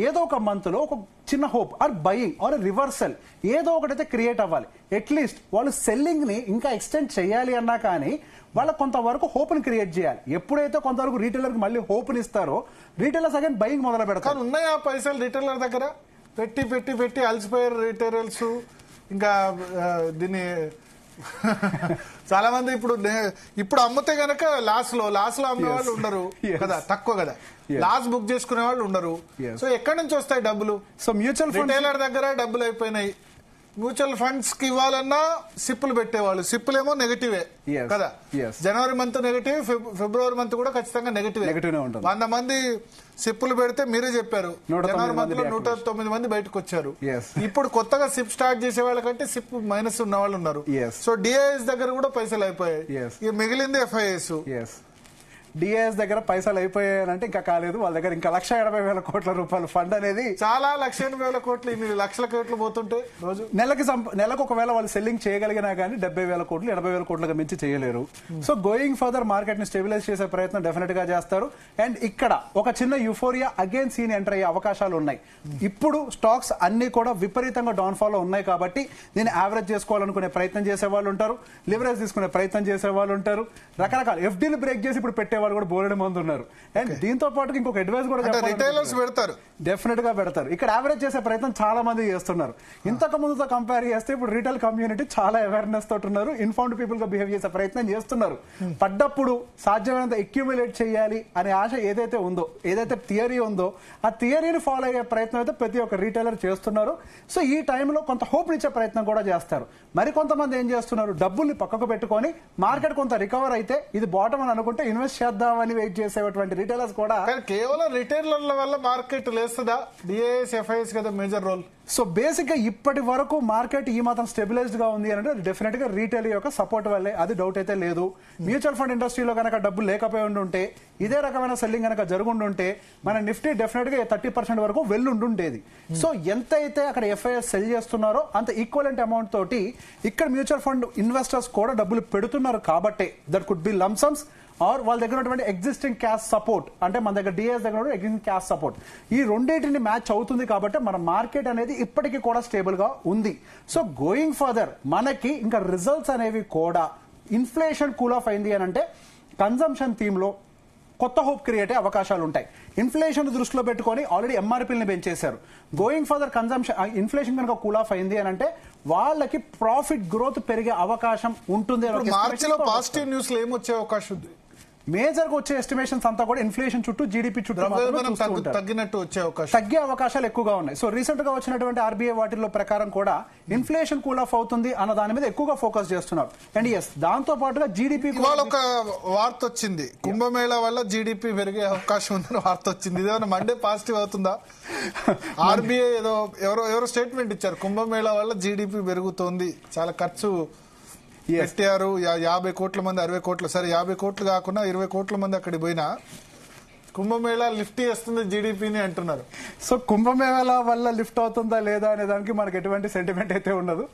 ఏదో ఒక మంత్ లో ఒక చిన్న hope or buying or reversal ఏదో ఒకటైతే క్రియేట్ అవ్వాలి. అట్లీస్ట్ వాళ్ళు సెల్లింగ్ ని ఇంకా ఎక్స్టెండ్ చేయాలి అన్నా కానీ వాళ్ళకి కొంతవరకు హోప్ ని క్రియేట్ చేయాలి. ఎప్పుడైతే కొంతవరకు రీటైలర్ కి మళ్ళీ హోప్ ని ఇస్తారో రీటైలర్స్ అగైన్ బయింగ్ మొదలు పెడతారు. ఉన్నాయా పైసలు రీటైలర్ దగ్గర? పెట్టి అలసిపోయారు రీటైలర్స్. ఇంకా దీన్ని చాలా మంది ఇప్పుడు అమ్మితే గనక లాస్ లో అమ్మే వాళ్ళు ఉండరు కదా, తక్కువ కదా, లాస్ బుక్ చేసుకునే వాళ్ళు ఉండరు. సో ఎక్కడి నుంచి వస్తాయి డబ్బులు? సో మ్యూచువల్ రిటైలర్ దగ్గర డబ్బులు అయిపోయినాయి. మ్యూచువల్ ఫండ్స్ కి ఇవ్వాలన్నా సిప్పులు పెట్టేవాళ్ళు. సిప్పులు ఏమో నెగటివే కదా. జనవరి మంత్ నెగటివ్, ఫిబ్రవరి మంత్ కూడా ఖచ్చితంగా నెగటివ్. 100 మంది సిప్పులు పెడితే మీరే చెప్పారు జనవరి మంత్ లో 109 మంది బయటకు వచ్చారు. ఇప్పుడు కొత్తగా సిప్ స్టార్ట్ చేసే వాళ్ళకంటే సిప్ మైనస్ ఉన్న వాళ్ళు ఉన్నారు. సో డిఐఎస్ దగ్గర కూడా పైసలు అయిపోయాయి. ఇక మిగిలింది ఎఫ్ఐఎస్. డిఐఎస్ దగ్గర పైసలు అయిపోయాయంటే ఇంకా కాలేదు. వాళ్ళ దగ్గర ఇంకా 1,80,000 కోట్ల రూపాయల ఫండ్ అనేది, చాలా 1,80,000 కోట్లు, ఇన్ని లక్షల కోట్లు పోతుంటే రోజు నెలకు ఒకవేళ వాళ్ళు సెల్లింగ్ చేయగలిగినా కానీ 70,000 కోట్లు 80,000 కోట్లకు మించి చేయలేరు. సో గోయింగ్ ఫర్దర్ మార్కెట్ ని స్టెబిలైజ్ చేసే ప్రయత్నం డెఫినెట్ గా చేస్తారు. అండ్ ఇక్కడ ఒక చిన్న యూఫోరియా అగైన్ సీన్ ఎంటర్ అయ్యే అవకాశాలు ఉన్నాయి. ఇప్పుడు స్టాక్స్ అన్ని కూడా విపరీతంగా డౌన్ ఫాల్ లో ఉన్నాయి కాబట్టి దీన్ని యావరేజ్ చేసుకోవాలనుకునే ప్రయత్నం చేసే వాళ్ళు ఉంటారు, లివరేజ్ తీసుకునే ప్రయత్నం చేసే వాళ్ళు ఉంటారు, రకరకాల ఎఫ్డీలు బ్రేక్ చేసి ఇప్పుడు పెట్టే వాళ్ళు కూడా బోలెడు మంది ఉన్నారు. అండ్ దీంతో పాటు ఇంకొక అడ్వైస్ కూడా రిటైలర్స్ పెడతారు, డెఫినెట్ గా పెడతారు. ఇక్కడ యావరేజ్ చేసే ప్రయత్నం చాలా మంది చేస్తున్నారు. ఇంతకు ముందుతో కంపేర్ చేస్తే ఇప్పుడు రీటైల్ కమ్యూనిటీ చాలా అవేర్నెస్ తోటి ఉన్నారు, ఇన్ఫార్మ్డ్ పీపుల్ గా బిహేవ్ చేసే ప్రయత్నం చేస్తున్నారు. పడ్డప్పుడు సాధ్యమైనంత అక్యూములేట్ చేయాలి అనే ఆశ ఏదైతే ఉందో, ఏదైతే థియరీ ఉందో, ఆ థియరీని ఫాలో అయ్యే ప్రయత్నం అయితే ప్రతి ఒక్క రీటైలర్ చేస్తున్నారు. సో ఈ టైంలో కొంత హోప్ ఇచ్చే ప్రయత్నం కూడా చేస్తారు. మరి కొంతమంది ఏం చేస్తున్నారు, డబ్బుల్ని పక్కకు పెట్టుకొని మార్కెట్ కొంత రికవర్ అయితే ఇది బాటమ్ అని అనుకుంటే ఇన్వెస్ట్ చేద్దామని వెయిట్ చేసేటువంటి రిటైలర్స్ కూడా. కేవలం రిటైలర్ల వల్ల మార్కెట్ లేస్తుందా? డిఐఎస్ ఎఫ్ఐఎస్ కదా మేజర్ రోల్. సో బేసిక్ గా ఇప్పటి వరకు మార్కెట్ ఈ మాత్రం స్టెబిలైజ్డ్ గా ఉంది అంటే డెఫినెట్ గా రీటైల్ యొక్క సపోర్ట్ వల్లే, అది డౌట్ అయితే లేదు. మ్యూచువల్ ఫండ్ ఇండస్ట్రీలో కనుక డబ్బులు లేకపోయి ఉంటే, ఇదే రకమైన సెల్లింగ్ కనుక జరుగుండుంటే మన నిఫ్టీ డెఫినెట్ గా 30% వరకు వెళ్ళుండేది. సో ఎంత అయితే అక్కడ ఎఫ్ఐఎస్ సెల్ చేస్తున్నారో అంత ఈక్వలెంట్ అమౌంట్ తోటి ఇక్కడ మ్యూచువల్ ఫండ్ ఇన్వెస్టర్స్ కూడా డబ్బులు పెడుతున్నారు కాబట్టి that could be lump sums or వాళ్ళ దగ్గర ఉన్నటువంటి ఎగ్జిస్టింగ్ క్యాష్ సపోర్ట్, అంటే మన దగ్గర డిఎస్ దగ్గర ఎగ్జిస్టింగ్ క్యాష్ సపోర్ట్, ఈ రెండింటిని మ్యాచ్ అవుతుంది కాబట్టి మన మార్కెట్ అనేది ఇప్పటికీ కూడా స్టేబుల్ గా ఉంది. సో గోయింగ్ ఫర్దర్ మనకి ఇంకా రిజల్ట్స్ అనేవి కూడా ఇన్ఫ్లేషన్ కూల్ ఆఫ్ అయింది అని అంటే కన్జంప్షన్ థీమ్ లో కొత్త హోప్ క్రియేట్ అయ్యే అవకాశాలు ఉంటాయి. ఇన్ఫ్లేషన్ దృష్టిలో పెట్టుకొని ఆల్రెడీ ఎంఆర్పీని పెంచేశారు. గోయింగ్ ఫర్దర్ కన్జంప్షన్ ఇన్ఫ్లేషన్ కనుక కూల్ ఆఫ్ అయింది అని అంటే వాళ్ళకి ప్రాఫిట్ గ్రోత్ పెరిగే అవకాశం ఉంటుంది. మార్చిలో పాజిటివ్ న్యూస్ ఏమొచ్చే అవకాశం ఉంది? మేజర్ గా వచ్చే ఎస్టిమేషన్స్ అంతా కూడా ఇన్ఫ్లేషన్ చుట్టూ జీడిపి చుట్టూ మాత్రమే చూస్తూ ఉంటారు. తగ్గినట్టు వచ్చే అవకాశం, తగ్గే అవకాశాలు ఎక్కువగా ఉన్నాయి. సో రీసెంట్ గా వచ్చినటువంటి ఆర్బీఐ వాటిల్లో ప్రకారం కూడా ఇన్ఫ్లేషన్ కూల్ ఆఫ్ అవుతుంది అన్న దాని మీద ఎక్కువగా ఫోకస్ చేస్తున్నారు. అండ్ ఎస్, దాంతో పాటుగా జీడిపి ఇవాళ ఒక వార్త వచ్చింది, కుంభమేళా వల్ల జీడిపి పెరిగే అవకాశం ఉందని వార్త వచ్చింది. ఇదేమన్నా మండే పాజిటివ్ అవుతుందా? ఆర్బీఐ ఎవరో స్టేట్మెంట్ ఇచ్చారు, కుంభమేళా వల్ల జీడిపి పెరుగుతోంది, చాలా ఖర్చు పెట్టారు, 50 కోట్ల మంది 60 కోట్ల, సరే 50 కోట్లు కాకుండా 20 కోట్ల మంది అక్కడికి పోయినా కుంభమేళా లిఫ్ట్ చేస్తుంది జీడిపిని అంటున్నారు. సో కుంభమేళా వల్ల లిఫ్ట్ అవుతుందా లేదా అనే దానికి మనకి ఎటువంటి సెంటిమెంట్ అయితే ఉండదు.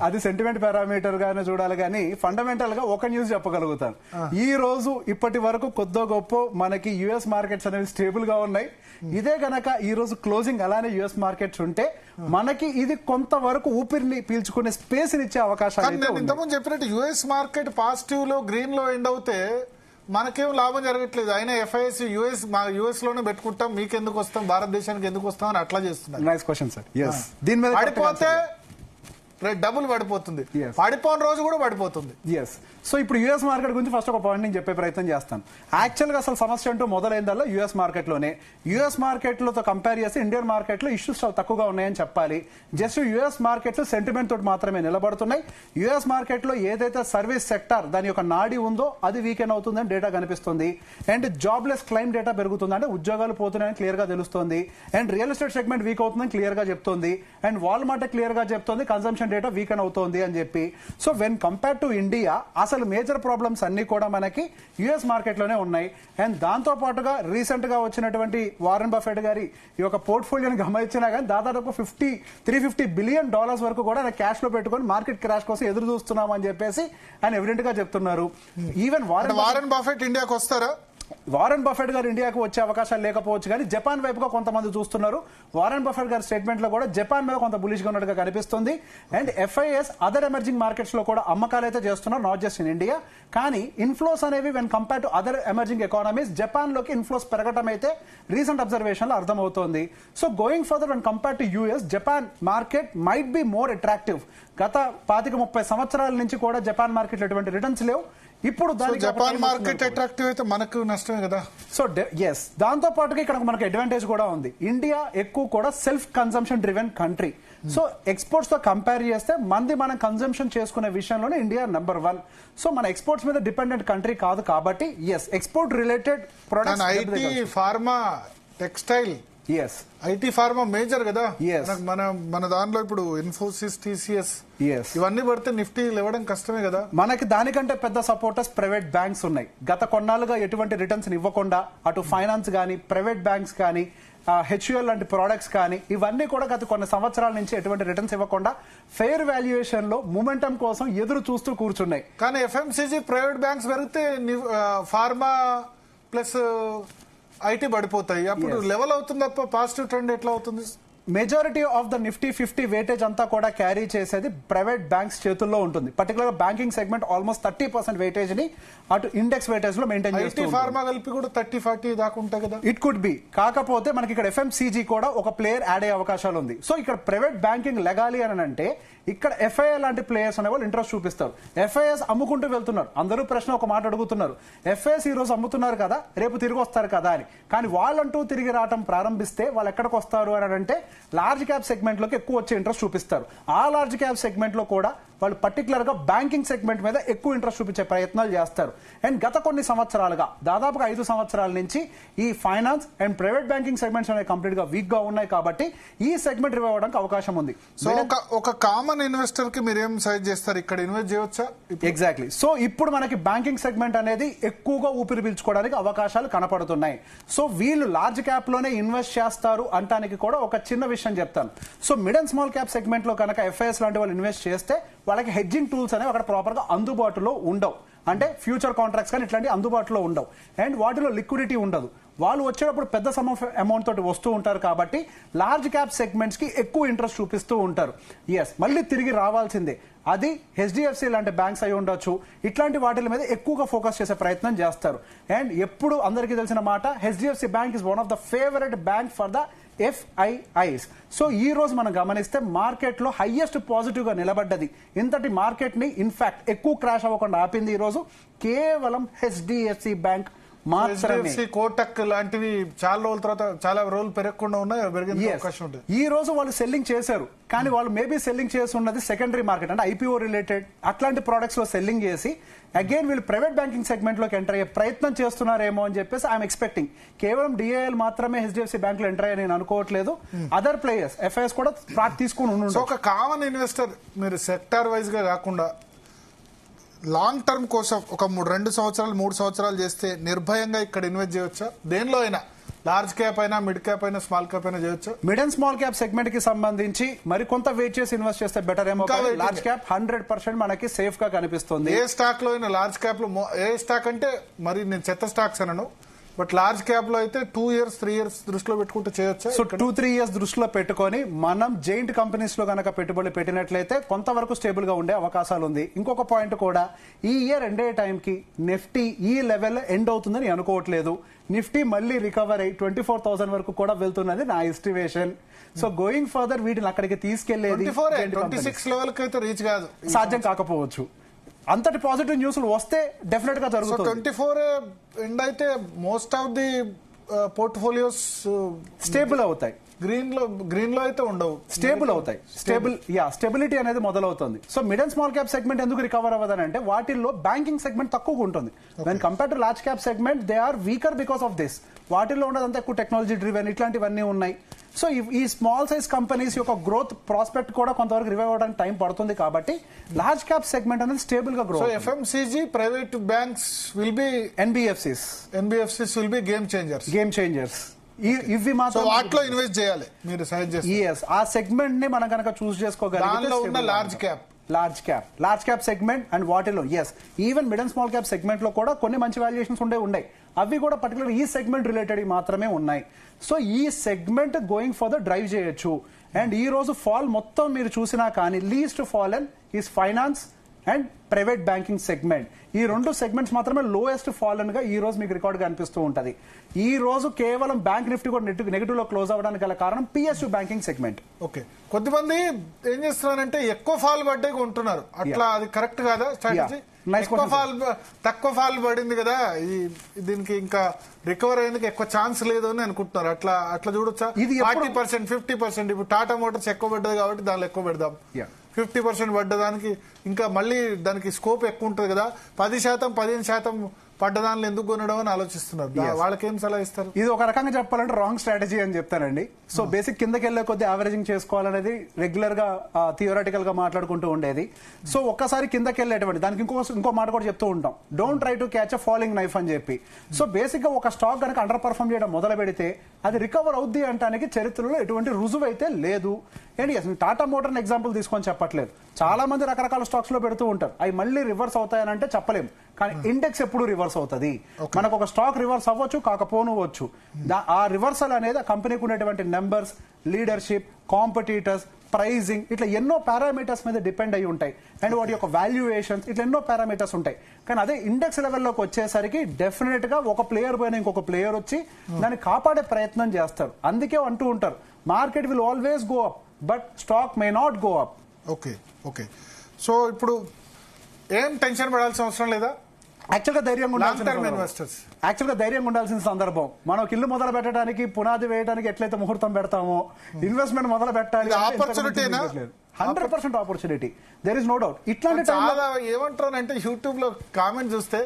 అది సెంటిమెంట్ పారామీటర్ గానే చూడాలి, కానీ ఫండమెంటల్ గా ఒక న్యూస్ చెప్పగలుగుతాను. ఈ రోజు ఇప్పటి వరకు కొద్దో గొప్ప మనకి యుఎస్ మార్కెట్స్ అనేవి స్టేబుల్ గా ఉన్నాయి. ఇదే గనక ఈ రోజు క్లోజింగ్ అలానే యుఎస్ మార్కెట్స్ ఉంటే మనకి ఇది కొంతవరకు ఊపిరిని పీల్చుకునే స్పేస్ ఇచ్చే అవకాశాలు. నేను ఇంతకుముందు చెప్పినట్టు యుఎస్ మార్కెట్ పాజిటివ్ లో గ్రీన్ లో ఎండ్ అవుతే మనకేం లాభం జరగట్లేదు. అయినా ఎఫ్ఐఎస్ యుఎస్ లోనే పెట్టుకుంటాం, మీకెందుకు వస్తాం, భారతదేశానికి ఎందుకు వస్తాం అని అట్లా చేస్తున్నారు. Nice question sir. దీని మీద పడిపోతే డబుల్ పడిపోతుంది, పడిపోయిన రోజు కూడా పడిపోతుంది. ఎస్. సో ఇప్పుడు యూఎస్ మార్కెట్ గురించి ఫస్ట్ ఒక పాయింట్ నేను చెప్పే ప్రయత్నం చేస్తాను. యాక్చువల్ గా అసలు సమస్య అంటూ మొదలైందల్లా యూఎస్ మార్కెట్ లోనే. యూఎస్ మార్కెట్ లో కంపేర్ చేస్తే ఇండియన్ మార్కెట్ లో ఇష్యూస్ తక్కువగా ఉన్నాయని చెప్పాలి. జస్ట్ యూఎస్ మార్కెట్ లో సెంటిమెంట్ తోటి మాత్రమే నిలబడుతున్నాయి. యూఎస్ మార్కెట్ లో ఏదైతే సర్వీస్ సెక్టర్ దాని యొక్క నాడి ఉందో అది వీకెన్ అవుతుందని డేటా కనిపిస్తుంది. అండ్ జాబ్లెస్ క్లైమ్ డేటా పెరుగుతుంది, అంటే ఉద్యోగాలు పోతున్నాయని క్లియర్ గా తెలుస్తుంది. And real estate segment week అవుతుందని క్లియర్ గా చెప్తుంది. అండ్ వాల్మార్ట్ క్లియర్ గా చెప్తుంది కన్సంప్షన్ డేటా వీకెన్ అవుతోంది అని చెప్పి. So when compare to India అసలు మేజర్ ప్రాబ్లమ్స్ అన్ని కూడా మనకి యుఎస్ మార్కెట్ లోనే ఉన్నాయి. అండ్ దాంతో పాటుగా రీసెంట్ గా వచ్చినటువంటి వారెన్ బఫెట్ గారి ఈ యొక్క పోర్ట్ఫోలియోని గమనించినా కానీ దాదాపు $350 బిలియన్ వరకు కూడా క్యాష్ లో పెట్టుకుని మార్కెట్ క్రాష్ కోసం ఎదురు చూస్తున్నాం అని చెప్పేసి ఆయన ఎవిడెంట్ గా చెప్తున్నారు. ఈవెన్ వారెన్ బఫెట్ ఇండియాకి వస్తారా? వారెన్ బఫెట్ గారు ఇండియాకు వచ్చే అవకాశాలు లేకపోవచ్చు, కానీ జపాన్ వైపుగా కొంతమంది చూస్తున్నారు. వారెన్ బఫెట్ గారి స్టేట్మెంట్ లో కూడా జపాన్ మీద కొంత బులిష్ గా ఉన్నట్టుగా కనిపిస్తుంది. And FIIs other emerging markets లో కూడా అమ్మకాలు అయితే చేస్తున్నారు, నాట్ జస్ట్ ఇన్ ఇండియా. కానీ ఇన్ఫ్లోస్ అనేవి when compare to other emerging economies Japan లోకి ఇన్ఫ్లోస్ పెరగడం అయితే రీసెంట్ అబ్జర్వేషన్ లో అర్థమవుతోంది. So going further when compare to US, Japan market might be more attractive. గత 25-30 సంవత్సరాల నుంచి కూడా జపాన్ మార్కెట్ ఎటువంటి రిటర్న్స్ లేవు. ఇప్పుడు జపాన్ మార్కెట్ అట్రాక్టివ్ అయితే మనకు నష్టమే కదా. సో ఎస్, దాంతో పాటుగా ఇక్కడ మనకు అడ్వాంటేజ్ కూడా ఉంది. ఇండియా ఎక్కువ కూడా self consumption driven country. So exports తో కంపేర్ చేస్తే మనం కన్సంప్షన్ చేసుకునే విషయంలోనే ఇండియా నెంబర్ 1. సో మన ఎక్స్పోర్ట్స్ మీద డిపెండెంట్ కంట్రీ కాదు కాబట్టి yes, export related products, IT, pharma, textile, IT pharma major కదా. మన దానిలో ఇప్పుడు ఇన్ఫోసిస్, టీసీఎస్ ఇవన్నీ పడితే నిఫ్టీ లేవడం కష్టమే కదా. మనకి దానికంటే పెద్ద సపోర్టర్స్ ప్రైవేట్ బ్యాంక్స్ ఉన్నాయి. గత కొన్నాళ్ళుగా ఎటువంటి రిటర్న్స్ ఇవ్వకుండా అటు ఫైనాన్స్ కానీ ప్రైవేట్ బ్యాంక్స్ కానీ హెచ్యుఎల్ లాంటి ప్రోడక్ట్స్ కానీ ఇవన్నీ కూడా గత కొన్ని సంవత్సరాల నుంచి ఎటువంటి రిటర్న్స్ ఇవ్వకుండా ఫెయిర్ వాల్యుయేషన్ లో మూమెంటం కోసం ఎదురు చూస్తూ కూర్చున్నాయి. కానీ ఎఫ్ఎంసీజీ, ప్రైవేట్ బ్యాంక్స్ పెరిగితే ఫార్మా ప్లస్ ఐటీ పడిపోతాయి. అప్పుడు లెవెల్ అవుతుంది తప్ప పాజిటివ్ ట్రెండ్ ఎట్లా అవుతుంది? Majority of the Nifty 50 weightage అంతా కూడా క్యారీ చేసేది ప్రైవేట్ బ్యాంక్స్ చేతుల్లో ఉంటుంది. పర్టికులర్ గా బ్యాంకింగ్ సెగ్మెంట్ ఆల్మోస్ట్ 30% వెయిటేజ్ ని అటు ఇండెక్స్ వెయిటేజ్ లో మెయింటైన్ చేస్తుంది. ఫార్మా కలిపి కూడా 30-40 దాకా ఉంటాయి కదా. It could be. కాకపోతే మనకి ఇక్కడ ఎఫ్ఎంసీజీ కూడా ఒక ప్లేయర్ యాడ్ అయ్యే అవకాశాలు ఉంది. సో ఇక్కడ ప్రైవేట్ బ్యాంకింగ్ లెగాలి అని అంటే ఇక్కడ ఎఫ్ఐఐ లాంటి ప్లేయర్స్ అనే వాళ్ళు ఇంట్రెస్ట్ చూపిస్తారు. ఎఫ్ఐఎస్ అమ్ముకుంటూ వెళ్తున్నారు. అందరూ ప్రశ్న ఒక మాట అడుగుతున్నారు, ఎఫ్ఐఎస్ ఈ రోజు అమ్ముతున్నారు కదా, రేపు తిరిగి వస్తారు కదా అని. కానీ వాళ్ళంటూ తిరిగి రావడం ప్రారంభిస్తే వాళ్ళు ఎక్కడికి వస్తారు అని అంటే లార్జ్ క్యాప్ సెగ్మెంట్ లోకి ఎక్కువ వచ్చే ఇంట్రెస్ట్ చూపిస్తారు. ఆ లార్జ్ క్యాప్ సెగ్మెంట్ లో కూడా వాళ్ళు పర్టికులర్ గా బ్యాంకింగ్ సెగ్మెంట్ మీద ఎక్కువ ఇంట్రెస్ట్ చూపించే ప్రయత్నాలు చేస్తారు. అండ్ గత కొన్ని సంవత్సరాలుగా దాదాపుగా 5 సంవత్సరాల నుంచి ఈ finance and private banking segments అనేవి కంప్లీట్ గా వీక్ గా ఉన్నాయి కాబట్టి ఈ సెగ్మెంట్ రివైవ్ అవడానికి అవకాశం ఉంది. సో ఒక కామన్ ఇన్వెస్టర్ కి మీరు ఏం సజెస్ట్ చేస్తారు, ఇక్కడ ఇన్వెస్ట్ చేయవచ్చా? ఎగ్జాక్ట్లీ. సో ఇప్పుడు మనకి బ్యాంకింగ్ సెగ్మెంట్ అనేది ఎక్కువగా ఊపిరి పీల్చుకోవడానికి అవకాశాలు కనపడుతున్నాయి. సో వీళ్ళు లార్జ్ క్యాప్ లోనే ఇన్వెస్ట్ చేస్తారు అంటానికి కూడా ఒక చిన్న విషయం చెప్తాను. So mid and small cap segment లో కనుక ఎఫ్ఐఎస్ లాంటి వాళ్ళు ఇన్వెస్ట్ చేస్తే వాళ్ళకి హెడ్జింగ్ టూల్స్ అనేవి అక్కడ ప్రాపర్ గా అందుబాటులో ఉండవు. అంటే ఫ్యూచర్ కాంట్రాక్ట్స్ కానీ ఇట్లాంటి అందుబాటులో ఉండవు. అండ్ వాటిలో లిక్విడిటీ ఉండదు. వాళ్ళు వచ్చేటప్పుడు పెద్ద సమ్ ఆఫ్ అమౌంట్ తోటి వస్తూ ఉంటారు కాబట్టి లార్జ్ క్యాప్ సెగ్మెంట్స్ కి ఎక్కువ ఇంట్రెస్ట్ చూపిస్తూ ఉంటారు. మళ్ళీ తిరిగి రావాల్సిందే. అది హెచ్డిఎఫ్సి లాంటి బ్యాంక్స్ అయి ఉండొచ్చు. ఇట్లాంటి వాటి మీద ఎక్కువగా ఫోకస్ చేసే ప్రయత్నం చేస్తారు. అండ్ ఎప్పుడు అందరికీ తెలిసిన మాట, HDFC bank is one of the favourite bank for the FIIs. So ఈ రోజు మనం గమనిస్తే మార్కెట్ లో హైయెస్ట్ పాజిటివ్ గా నిలబడ్డది. ఇంతటి మార్కెట్ ని ఇన్ఫాక్ట్ ఎక్కువ క్రాష్ అవ్వకుండా ఆపింది ఈ రోజు కేవలం హెచ్డిఎఫ్సి బ్యాంక్ మాత్రమే. కోటక్ లాంటివి చాలా రోజుల తర్వాత చాలా రోజులు పెరగకుండా ఉన్నాయి, పెరిగే అవకాశం ఉంటుంది. ఈ రోజు వాళ్ళు సెల్లింగ్ చేశారు, కానీ వాళ్ళు మేబీ సెల్లింగ్ చేసి ఉన్నది సెకండరీ మార్కెట్ అంటే ఐపీఓ రిలేటెడ్ అట్లాంటి ప్రొడక్ట్స్ లో సెల్లింగ్ చేసి అగైన్ వీళ్ళు ప్రైవేట్ బ్యాంకింగ్ సెగ్మెంట్ లోకి ఎంటర్ అయ్యే ప్రయత్నం చేస్తున్నారేమో అని చెప్పేసి ఐఎమ్ ఎక్స్పెక్టింగ్. కేవలం డిఐఎల్ మాత్రమే హెచ్డిఎఫ్సి బ్యాంక్ లో ఎంటర్ అయ్యా నేను అనుకోవట్లేదు. అదర్ ప్లేయర్స్ ఎఫ్ఐఎస్ కూడా తీసుకుని సో ఒక కామన్ ఇన్వెస్టర్ మీరు సెక్టార్ వైజ్ గా కాకుండా లాంగ్ టర్మ్ కోసం ఒక 2 సంవత్సరాలు 3 సంవత్సరాలు చేస్తే నిర్భయంగా ఇక్కడ ఇన్వెస్ట్ చేయొచ్చా? దేనిలో అయినా, లార్జ్ క్యాప్ అయినా, మిడ్ క్యాప్ అయినా, స్మాల్ క్యాప్ అయినా చేయొచ్చా? Mid and small cap segment కి సంబంధించి మరి కొంత వెయిట్ చేసి ఇన్వెస్ట్ చేస్తే బెటర్ ఏమో. లార్జ్ క్యాప్ 100% మనకి సేఫ్ గా కనిపిస్తుంది. ఏ స్టాక్ లో అయినా, లార్జ్ క్యాప్ లో ఏ స్టాక్ అంటే మరి నేను చెత్త స్టాక్స్ అనను, బట్ లార్జ్ క్యాప్ లో అయితే 2 years 3 years దృష్టిలో పెట్టుకుంటే చేయొచ్చా? సో 2-3 years దృష్టిలో పెట్టుకొని మనం జైంట్ కంపెనీస్ లో గనక పెట్టుబడులు పెట్టినట్లయితే కొంతవరకు స్టేబుల్ గా ఉండే అవకాశాలు ఉంది. ఇంకొక పాయింట్ కూడా, ఈ ఇయర్ ఎండ్ అయ్యే టైం కి నిఫ్టీ ఈ లెవెల్ ఎండ్ అవుతుందని అనుకోవట్లేదు. నిఫ్టీ మళ్ళీ రికవర్ అయ్యి 24,000 వరకు కూడా వెళ్తున్నది నా ఎస్టిమేషన్. సో గోయింగ్ ఫర్దర్ వీటిని అక్కడికి తీసుకెళ్లేది 26 లెవెల్ కి అయితే రీచ్ కాదు, సాధ్యం కాకపోవచ్చు. అంతటి పాజిటివ్ న్యూస్లు వస్తే డెఫినెట్ గా జరుగుతుంది. 24 ఎండ్ అయితే most of the portfolios stable అవుతాయి. గ్రీన్ లో అయితే ఉండవు, స్టేబుల్ అవుతాయి. స్టెబిలిటీ అనేది మొదలవుతుంది. So mid and small cap segment ఎందుకు రికవర్ అవ్వదని అంటే వాటిల్లో బ్యాంకింగ్ సెగ్మెంట్ తక్కువగా ఉంటుంది. When compare to large cap segment they are weaker because of this. వాటిల్లో ఉండదంతా ఎక్కువ టెక్నాలజీ డ్రివెన్ ఇట్లాంటివన్నీ ఉన్నాయి. సో ఈ స్మాల్ సైజ్ కంపెనీస్ యొక్క గ్రోత్ ప్రాస్పెక్ట్ కూడా కొంతవరకు రివైవ్ అవడానికి టైం పడుతుంది. కాబట్టి లార్జ్ క్యాప్ సెగ్మెంట్ అనేది స్టేబుల్ గా grow. So FMCG, private banks will be NBFCs will be game changers. ఇవి మాత్రం వాటిలో ఇన్వెస్ట్ చేయాలి మీరు సజెస్ట్ చేస్తారు. ఆ సెగ్మెంట్ ని మనం కనుక చూస్ చేసుకోగలిగితే లార్జ్ క్యాప్ సెగ్మెంట్ అండ్ వాటిలో even mid and small cap segment లో కూడా కొన్ని మంచి వాల్యుయేషన్స్ ఉన్నాయి. అవి కూడా పర్టికులర్ ఈ సెగ్మెంట్ రిలేటెడ్ మాత్రమే ఉన్నాయి. సో ఈ సెగ్మెంట్ గోయింగ్ ఫర్దర్ డ్రైవ్ చేయొచ్చు. అండ్ ఈ రోజు ఫాల్ మొత్తం మీరు చూసినా కానీ least fallen is finance and private banking segment. ఈ 2 సెగ్మెంట్స్ మాత్రమే లోయెస్ట్ ఫాలెన్ గా ఈ రోజు మీకు రికార్డ్ గా అనిపిస్తూ ఉంటది. ఈ రోజు కేవలం బ్యాంక్ నిఫ్టీ కూడా నెగిటివ్ లో క్లోజ్ అవ్వడానికి గల కారణం పిఎస్యు బ్యాంకింగ్ సెగ్మెంట్. ఓకే, కొద్దిమంది ఏం చేస్తున్నారంటే ఎక్కువ ఫాల్ పడ్డే కొంటున్నారు, అట్లా అది కరెక్ట్ కాదా స్ట్రాటజీ? తక్కువ ఫాల్ పడింది కదా, దీనికి ఇంకా రికవర్ అయ్యేందుకు ఎక్కువ ఛాన్స్ లేదు అని అనుకుంటున్నారు. అట్లా చూడొచ్చా? 40%, 50%. ఇప్పుడు టాటా మోటార్స్ ఎక్కువ పడ్డది కాబట్టి దానిలో ఎక్కువ పెడదాం. 50% పడ్డదానికి ఇంకా మళ్ళీ దానికి స్కోప్ ఎక్కువ ఉంటుంది కదా, 10%, 15% పడ్డదానిలో ఎందుకు కొనడం అని ఆలోచిస్తున్నారు. వాళ్ళకేం సలహా ఇస్తారు? ఇది ఒక రకంగా చెప్పాలంటే రాంగ్ స్ట్రాటజీ అని చెప్తానండి. సో బేసిక్ కిందకి వెళ్లే కొద్ది యావరేజింగ్ చేసుకోవాలనేది రెగ్యులర్ గా థియరాటికల్ గా మాట్లాడుకుంటూ ఉండేది. సో ఒక్కసారి కిందకి వెళ్ళేటువంటి దానికి ఇంకో మాట కూడా చెప్తూ ఉంటాం, don't try to catch a falling knife అని చెప్పి. సో బేసిక్ గా ఒక స్టాక్ కనుక అండర్ పర్ఫార్మ్ చేయడం మొదలు పెడితే అది రికవర్ అవుద్ది అంటానికి చరిత్రలో ఎటువంటి రుజువు అయితే లేదు. ఏంటి టాటా మోటార్ ఎగ్జాంపుల్ తీసుకొని చెప్పట్లేదు, చాలా మంది రకరకాల స్టాక్స్ లో పెడుతూ ఉంటారు. అవి మళ్ళీ రివర్స్ అవుతాయని అంటే చెప్పలేము, కానీ ఇండెక్స్ ఎప్పుడు రివర్స్ అవుతుంది. మనకు ఒక స్టాక్ రివర్స్ అవ్వచ్చు, కాకపోవచ్చు. ఆ రివర్సల్ అనేది ఆ కంపెనీకి ఉండేటువంటి నెంబర్స్, లీడర్షిప్, కాంపిటీటర్స్, ప్రైజింగ్, ఇట్లా ఎన్నో పారామీటర్స్ మీద డిపెండ్ అయి ఉంటాయి. అండ్ వాటి యొక్క వాల్యుయేషన్స్, ఇట్లా ఎన్నో పారామీటర్స్ ఉంటాయి. కానీ అదే ఇండెక్స్ లెవెల్లోకి వచ్చేసరికి డెఫినెట్ గా ఒక ప్లేయర్ పైన ఇంకొక ప్లేయర్ వచ్చి దాన్ని కాపాడే ప్రయత్నం చేస్తారు. అందుకే అంటూ ఉంటారు, market will always go up but stock may not go up. Okay. So ఇప్పుడు ఏం టెన్షన్ పడాల్సిన అవసరం లేదా? యాక్చువల్ గా ధైర్యంగా ఉండాల్సిన సందర్భం. మనం ఒక ఇల్లు మొదలు పెట్టడానికి, పునాది వేయడానికి ఎట్లయితే ముహూర్తం పెడతామో, ఇన్వెస్ట్మెంట్ మొదలు పెట్టాలి. 100% opportunity, there is no doubt. ఇట్లాంటి చాలా ఏమంటారంటే యూట్యూబ్ లో కామెంట్ చూస్తే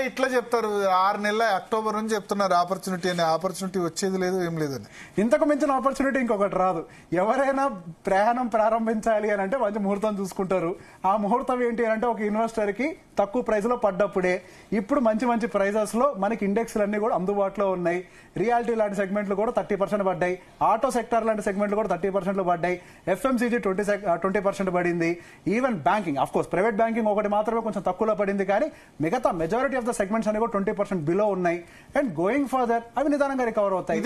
ఇట్లా చెప్తారు, 6 నెలల అక్టోబర్ నుంచి చెప్తున్నారు ఆపర్చునిటీ వచ్చేది లేదు, ఏం లేదని. ఇంతకు మించిన ఆపర్చునిటీ ఇంకొకటి రాదు. ఎవరైనా ప్రయాణం ప్రారంభించాలి అని అంటే మంచి ముహూర్తం చూసుకుంటారు. ఆ ముహూర్తం ఏంటి అంటే ఒక ఇన్వెస్టర్ కి తక్కువ ప్రైస్ లో పడ్డప్పుడే. ఇప్పుడు మంచి ప్రైజెస్ లో మనకి ఇండెక్స్ అన్ని కూడా అందుబాటులో ఉన్నాయి. రియాలిటీ లాంటి సెగ్మెంట్లు కూడా 30% పడ్డాయి. ఆటో సెక్టర్ లాంటి సెగ్మెంట్లు కూడా 30% పడ్డాయి. ఎఫ్ఎంసీజీ 20% పడింది. Even banking, of course private banking ఒకటి మాత్రమే కొంచెం తక్కువలో పడింది, కానీ మిగతా మెజారిటీ ఆఫ్ ద సెగ్మెంట్స్ అన్ని కూడా 20% బిలో ఉన్నాయి. అండ్ గోయింగ్ ఫర్దర్ అవి నిదానంగా రికవర్ అవుతాయి.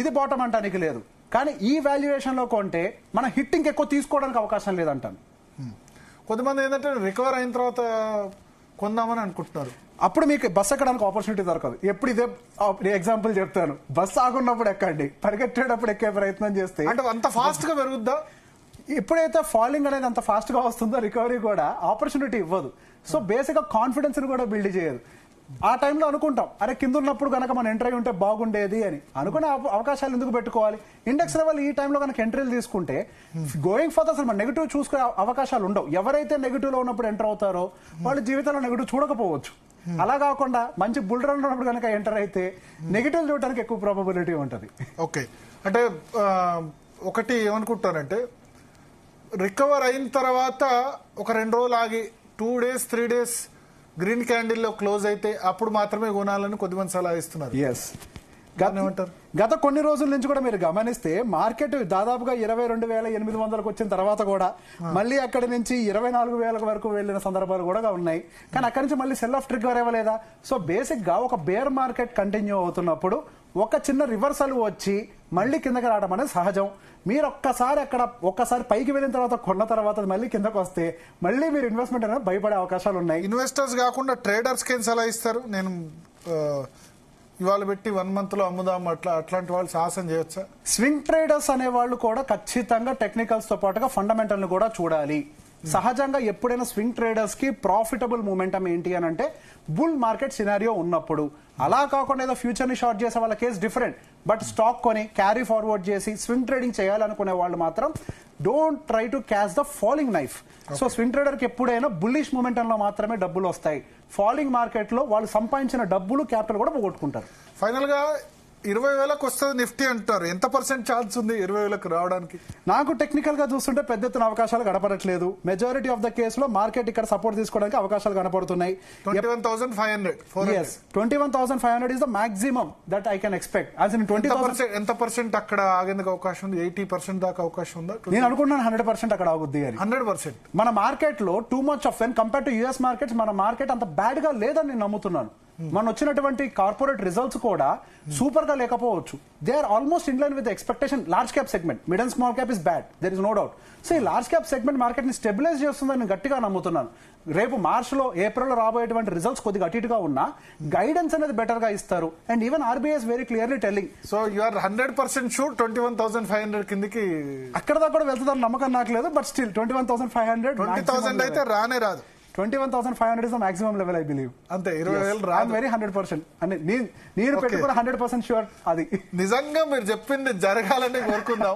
ఇది బాటమ్ అంటానికి లేదు, కానీ ఈ వాల్యుయేషన్ లో కొంటే మన హిట్టింగ్ ఎక్కువ తీసుకోవడానికి అవకాశం లేదంటాను. కొంతమంది ఏంటంటే రికవర్ అయిన తర్వాత కొందామని అనుకుంటున్నారు. అప్పుడు మీకు బస్ ఎక్కడానికి ఆపర్చునిటీ దొరకదు. ఎప్పుడు ఇదే ఎగ్జాంపుల్ చెప్తాను, బస్ ఆగున్నప్పుడు ఎక్కండి, పరిగెట్టేటప్పుడు ఎక్కే ప్రయత్నం చేస్తే అంటే అంత ఫాస్ట్ గా పెరుగుద్దా? ఎప్పుడైతే ఫాలింగ్ అనేది అంత ఫాస్ట్ గా వస్తుందో రికవరీ కూడా ఆపర్చునిటీ ఇవ్వదు. సో బేసిక్ గా కాన్ఫిడెన్స్ కూడా బిల్డ్ చేయదు. ఆ టైంలో అనుకుంటాం అరే కింద ఉన్నప్పుడు కనుక మనం ఎంటర్ అయి ఉంటే బాగుండేది అని అనుకునే అవకాశాలు ఎందుకు పెట్టుకోవాలి. ఇండెక్స్ లెవెల్ ఈ టైంలో కనుక ఎంట్రీలు తీసుకుంటే గోయింగ్ ఫర్ అసలు మన నెగిటివ్ చూసుకునే అవకాశాలు ఉండవు. ఎవరైతే నెగిటివ్ లో ఉన్నప్పుడు ఎంటర్ అవుతారో వాళ్ళు జీవితంలో నెగిటివ్ చూడకపోవచ్చు. అలా కాకుండా మంచి బుల్ రన్ ఉన్నప్పుడు కనుక ఎంటర్ అయితే నెగిటివ్ చూడడానికి ఎక్కువ ప్రాబబిలిటీ ఉంటుంది. ఓకే, అంటే ఒకటి ఏమనుకుంటారంటే రికవర్ అయిన తర్వాత ఒక 2 రోజులు ఆగి 2 days 3 days గ్రీన్ క్యాండిల్ లో క్లోజ్ అయితే అప్పుడు మాత్రమే కొనాలని కొద్దిమంది సలహా ఇస్తున్నారు. గత కొన్ని రోజుల నుంచి కూడా మీరు గమనిస్తే మార్కెట్ దాదాపుగా 22,800 వచ్చిన తర్వాత కూడా మళ్ళీ అక్కడి నుంచి 24,000 వరకు వెళ్లిన సందర్భాలు కూడా ఉన్నాయి. కానీ అక్కడి నుంచి మళ్ళీ సెల్ ఆఫ్ ట్రిగ్గర్ ఇవ్వలేదా? సో బేసిక్ గా ఒక బేర్ మార్కెట్ కంటిన్యూ అవుతున్నప్పుడు ఒక చిన్న రివర్సల్ వచ్చి మళ్ళీ కిందకి రావడం అనేది సహజం. మీరు ఒక్కసారి పైకి వెళ్ళిన తర్వాత కొన్న తర్వాత మళ్ళీ కిందకు వస్తే మళ్ళీ మీరు ఇన్వెస్ట్మెంట్ అనేది భయపడే అవకాశాలు ఉన్నాయి. ఇన్వెస్టర్స్ కాకుండా ట్రేడర్స్ కి ఏం సలహా ఇస్తారు? నేను ఇవాళ పెట్టి 1 month లో అమ్ముదాం అట్లాంటి వాళ్ళు సాహసం చేయొచ్చా? స్వింగ్ ట్రేడర్స్ అనే వాళ్ళు కూడా ఖచ్చితంగా టెక్నికల్స్ తో పాటుగా ఫండమెంటల్ ని కూడా చూడాలి. సహజంగా ఎప్పుడైనా స్వింగ్ ట్రేడర్స్ కి ప్రాఫిటబుల్ మూమెంటం ఏంటి అని అంటే బుల్ మార్కెట్ సినారియో ఉన్నప్పుడు. అలా కాకుండా ఏదో ఫ్యూచర్ ని షార్ట్ చేసే వాళ్ళ కేసు డిఫరెంట్. బట్ స్టాక్ కొని క్యారీ ఫార్వర్డ్ చేసి స్వింగ్ ట్రేడింగ్ చేయాలనుకునే వాళ్ళు మాత్రం don't try to catch the falling knife. So swing trader కి ఎప్పుడైనా బుల్లిష్ మూమెంటం లో మాత్రమే డబ్బులు వస్తాయి. ఫాలింగ్ మార్కెట్ లో వాళ్ళు సంపాదించిన డబ్బులు క్యాపిటల్ కూడా పోగొట్టుకుంటారు. ఫైనల్ గా 20,000 వస్తుంది నిఫ్టీ అంటారు. ఎంత % ఛాన్స్ ఉంది 20,000 రావడానికి? నాకు టెక్నికల్ గా చూస్తుంటే పెద్ద ఎత్తున అవకాశాలు కనపడట్లేదు. మెజారిటీ ఆఫ్ ద కేసులో మార్కెట్ ఇక్కడ సపోర్ట్ తీసుకోవడానికి అవకాశాలు కనపడుతున్నాయి. 21,500 is the maximum that I can expect. ఎంత % అక్కడ ఆగేందుకు అవకాశం ఉంది? 80% దాకా అవకాశం ఉందా? నేను అనుకుంటున్నాను 100% అక్కడ ఆగుద్ది అని. 100%. మన మార్కెట్ లో too much of when compare to US markets మన మార్కెట్ అంత బ్యాడ్ గా లేదని నేను నమ్ముతున్నాను. మన వచ్చినటువంటి కార్పొరేట్ రిజల్ట్స్ కూడా సూపర్ గా లేకపోవచ్చు. They are almost in line with expectation. Large cap segment, mid and small cap is bad, there is no doubt. So ఈ లార్జ్ క్యాప్ సెగ్మెంట్ మార్కెట్ ని స్టెబిలైజ్ చేస్తుందని నేను గట్టిగా నమ్ముతున్నాను. రేపు ఏప్రిల్ లో రాబోయేటువంటి రిజల్ట్స్ కొద్దిగా అటు ఇటుగా ఉన్నా గైడెన్స్ అనేది బెటర్ గా ఇస్తారు. And even RBI is very clearly telling. So you are 100% sure 21,500 కిందకి అక్కడ దాకా కూడా వెళ్తుందని నమ్మకం నాకు లేదు. బట్ స్టిల్ 21,500 20,000 అయితే రానే రాదు. 21,500 is the maximum level, I believe. అంతే 20,000 రాదు. I'm very 100%. అంటే నేను పెట్టుకున్న 100% షూర్ అది. నిజంగా మీరు చెప్పింది జరగాలని కోరుకుందాం,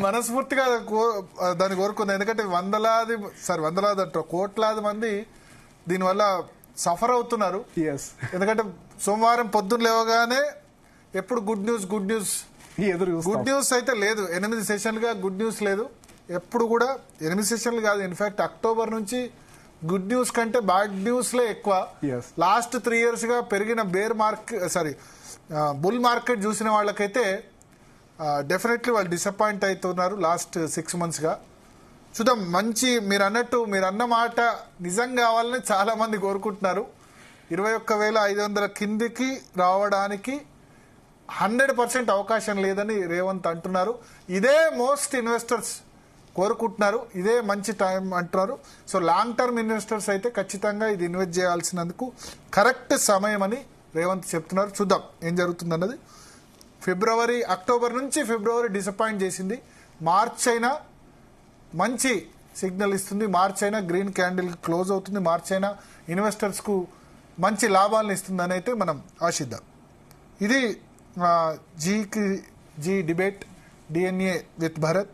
మనస్ఫూర్తిగా దాన్ని కోరుకుందాం. ఎందుకంటే వందలాది అంటారు, కోట్లాది మంది దీనివల్ల సఫర్ అవుతున్నారు. ఎందుకంటే సోమవారం పొద్దున్న లేవగానే ఎప్పుడు గుడ్ న్యూస్ గుడ్ న్యూస్ అయితే లేదు. 8 సెషన్లుగా గుడ్ న్యూస్ లేదు. ఎప్పుడు కూడా 8 సెషన్లు కాదు, ఇన్ఫాక్ట్ అక్టోబర్ నుంచి గుడ్ న్యూస్ కంటే బ్యాడ్ న్యూస్ లే ఎక్కువ. లాస్ట్ 3 years గా పెరిగిన బుల్ మార్కెట్ చూసిన వాళ్ళకైతే డెఫినెట్లీ వాళ్ళు డిసప్పాయింట్ అవుతున్నారు లాస్ట్ 6 months గా. చూద్దాం, మంచి మీరు అన్న మాట నిజం కావాలని చాలా మంది కోరుకుంటున్నారు. 21,500 కిందికి రావడానికి 100% అవకాశం లేదని రేవంత్ అంటున్నారు. ఇదే మోస్ట్ ఇన్వెస్టర్స్ కోరుకుంటున్నారు, ఇదే మంచి టైం అంటున్నారు. సో లాంగ్ టర్మ్ ఇన్వెస్టర్స్ అయితే ఖచ్చితంగా ఇది ఇన్వెస్ట్ చేయాల్సినందుకు కరెక్ట్ సమయం అని రేవంత్ చెప్తున్నారు. చూద్దాం ఏం జరుగుతుందన్నది. అక్టోబర్ నుంచి ఫిబ్రవరి డిసప్పాయింట్ చేసింది. మార్చ్ అయినా మంచి సిగ్నల్ ఇస్తుంది. మార్చ్ అయినా గ్రీన్ క్యాండిల్ క్లోజ్ అవుతుంది. మార్చ్ అయినా ఇన్వెస్టర్స్కు మంచి లాభాలను ఇస్తుందని అయితే మనం ఆశిద్దాం. ఇది Zee debate DNA with Bharat.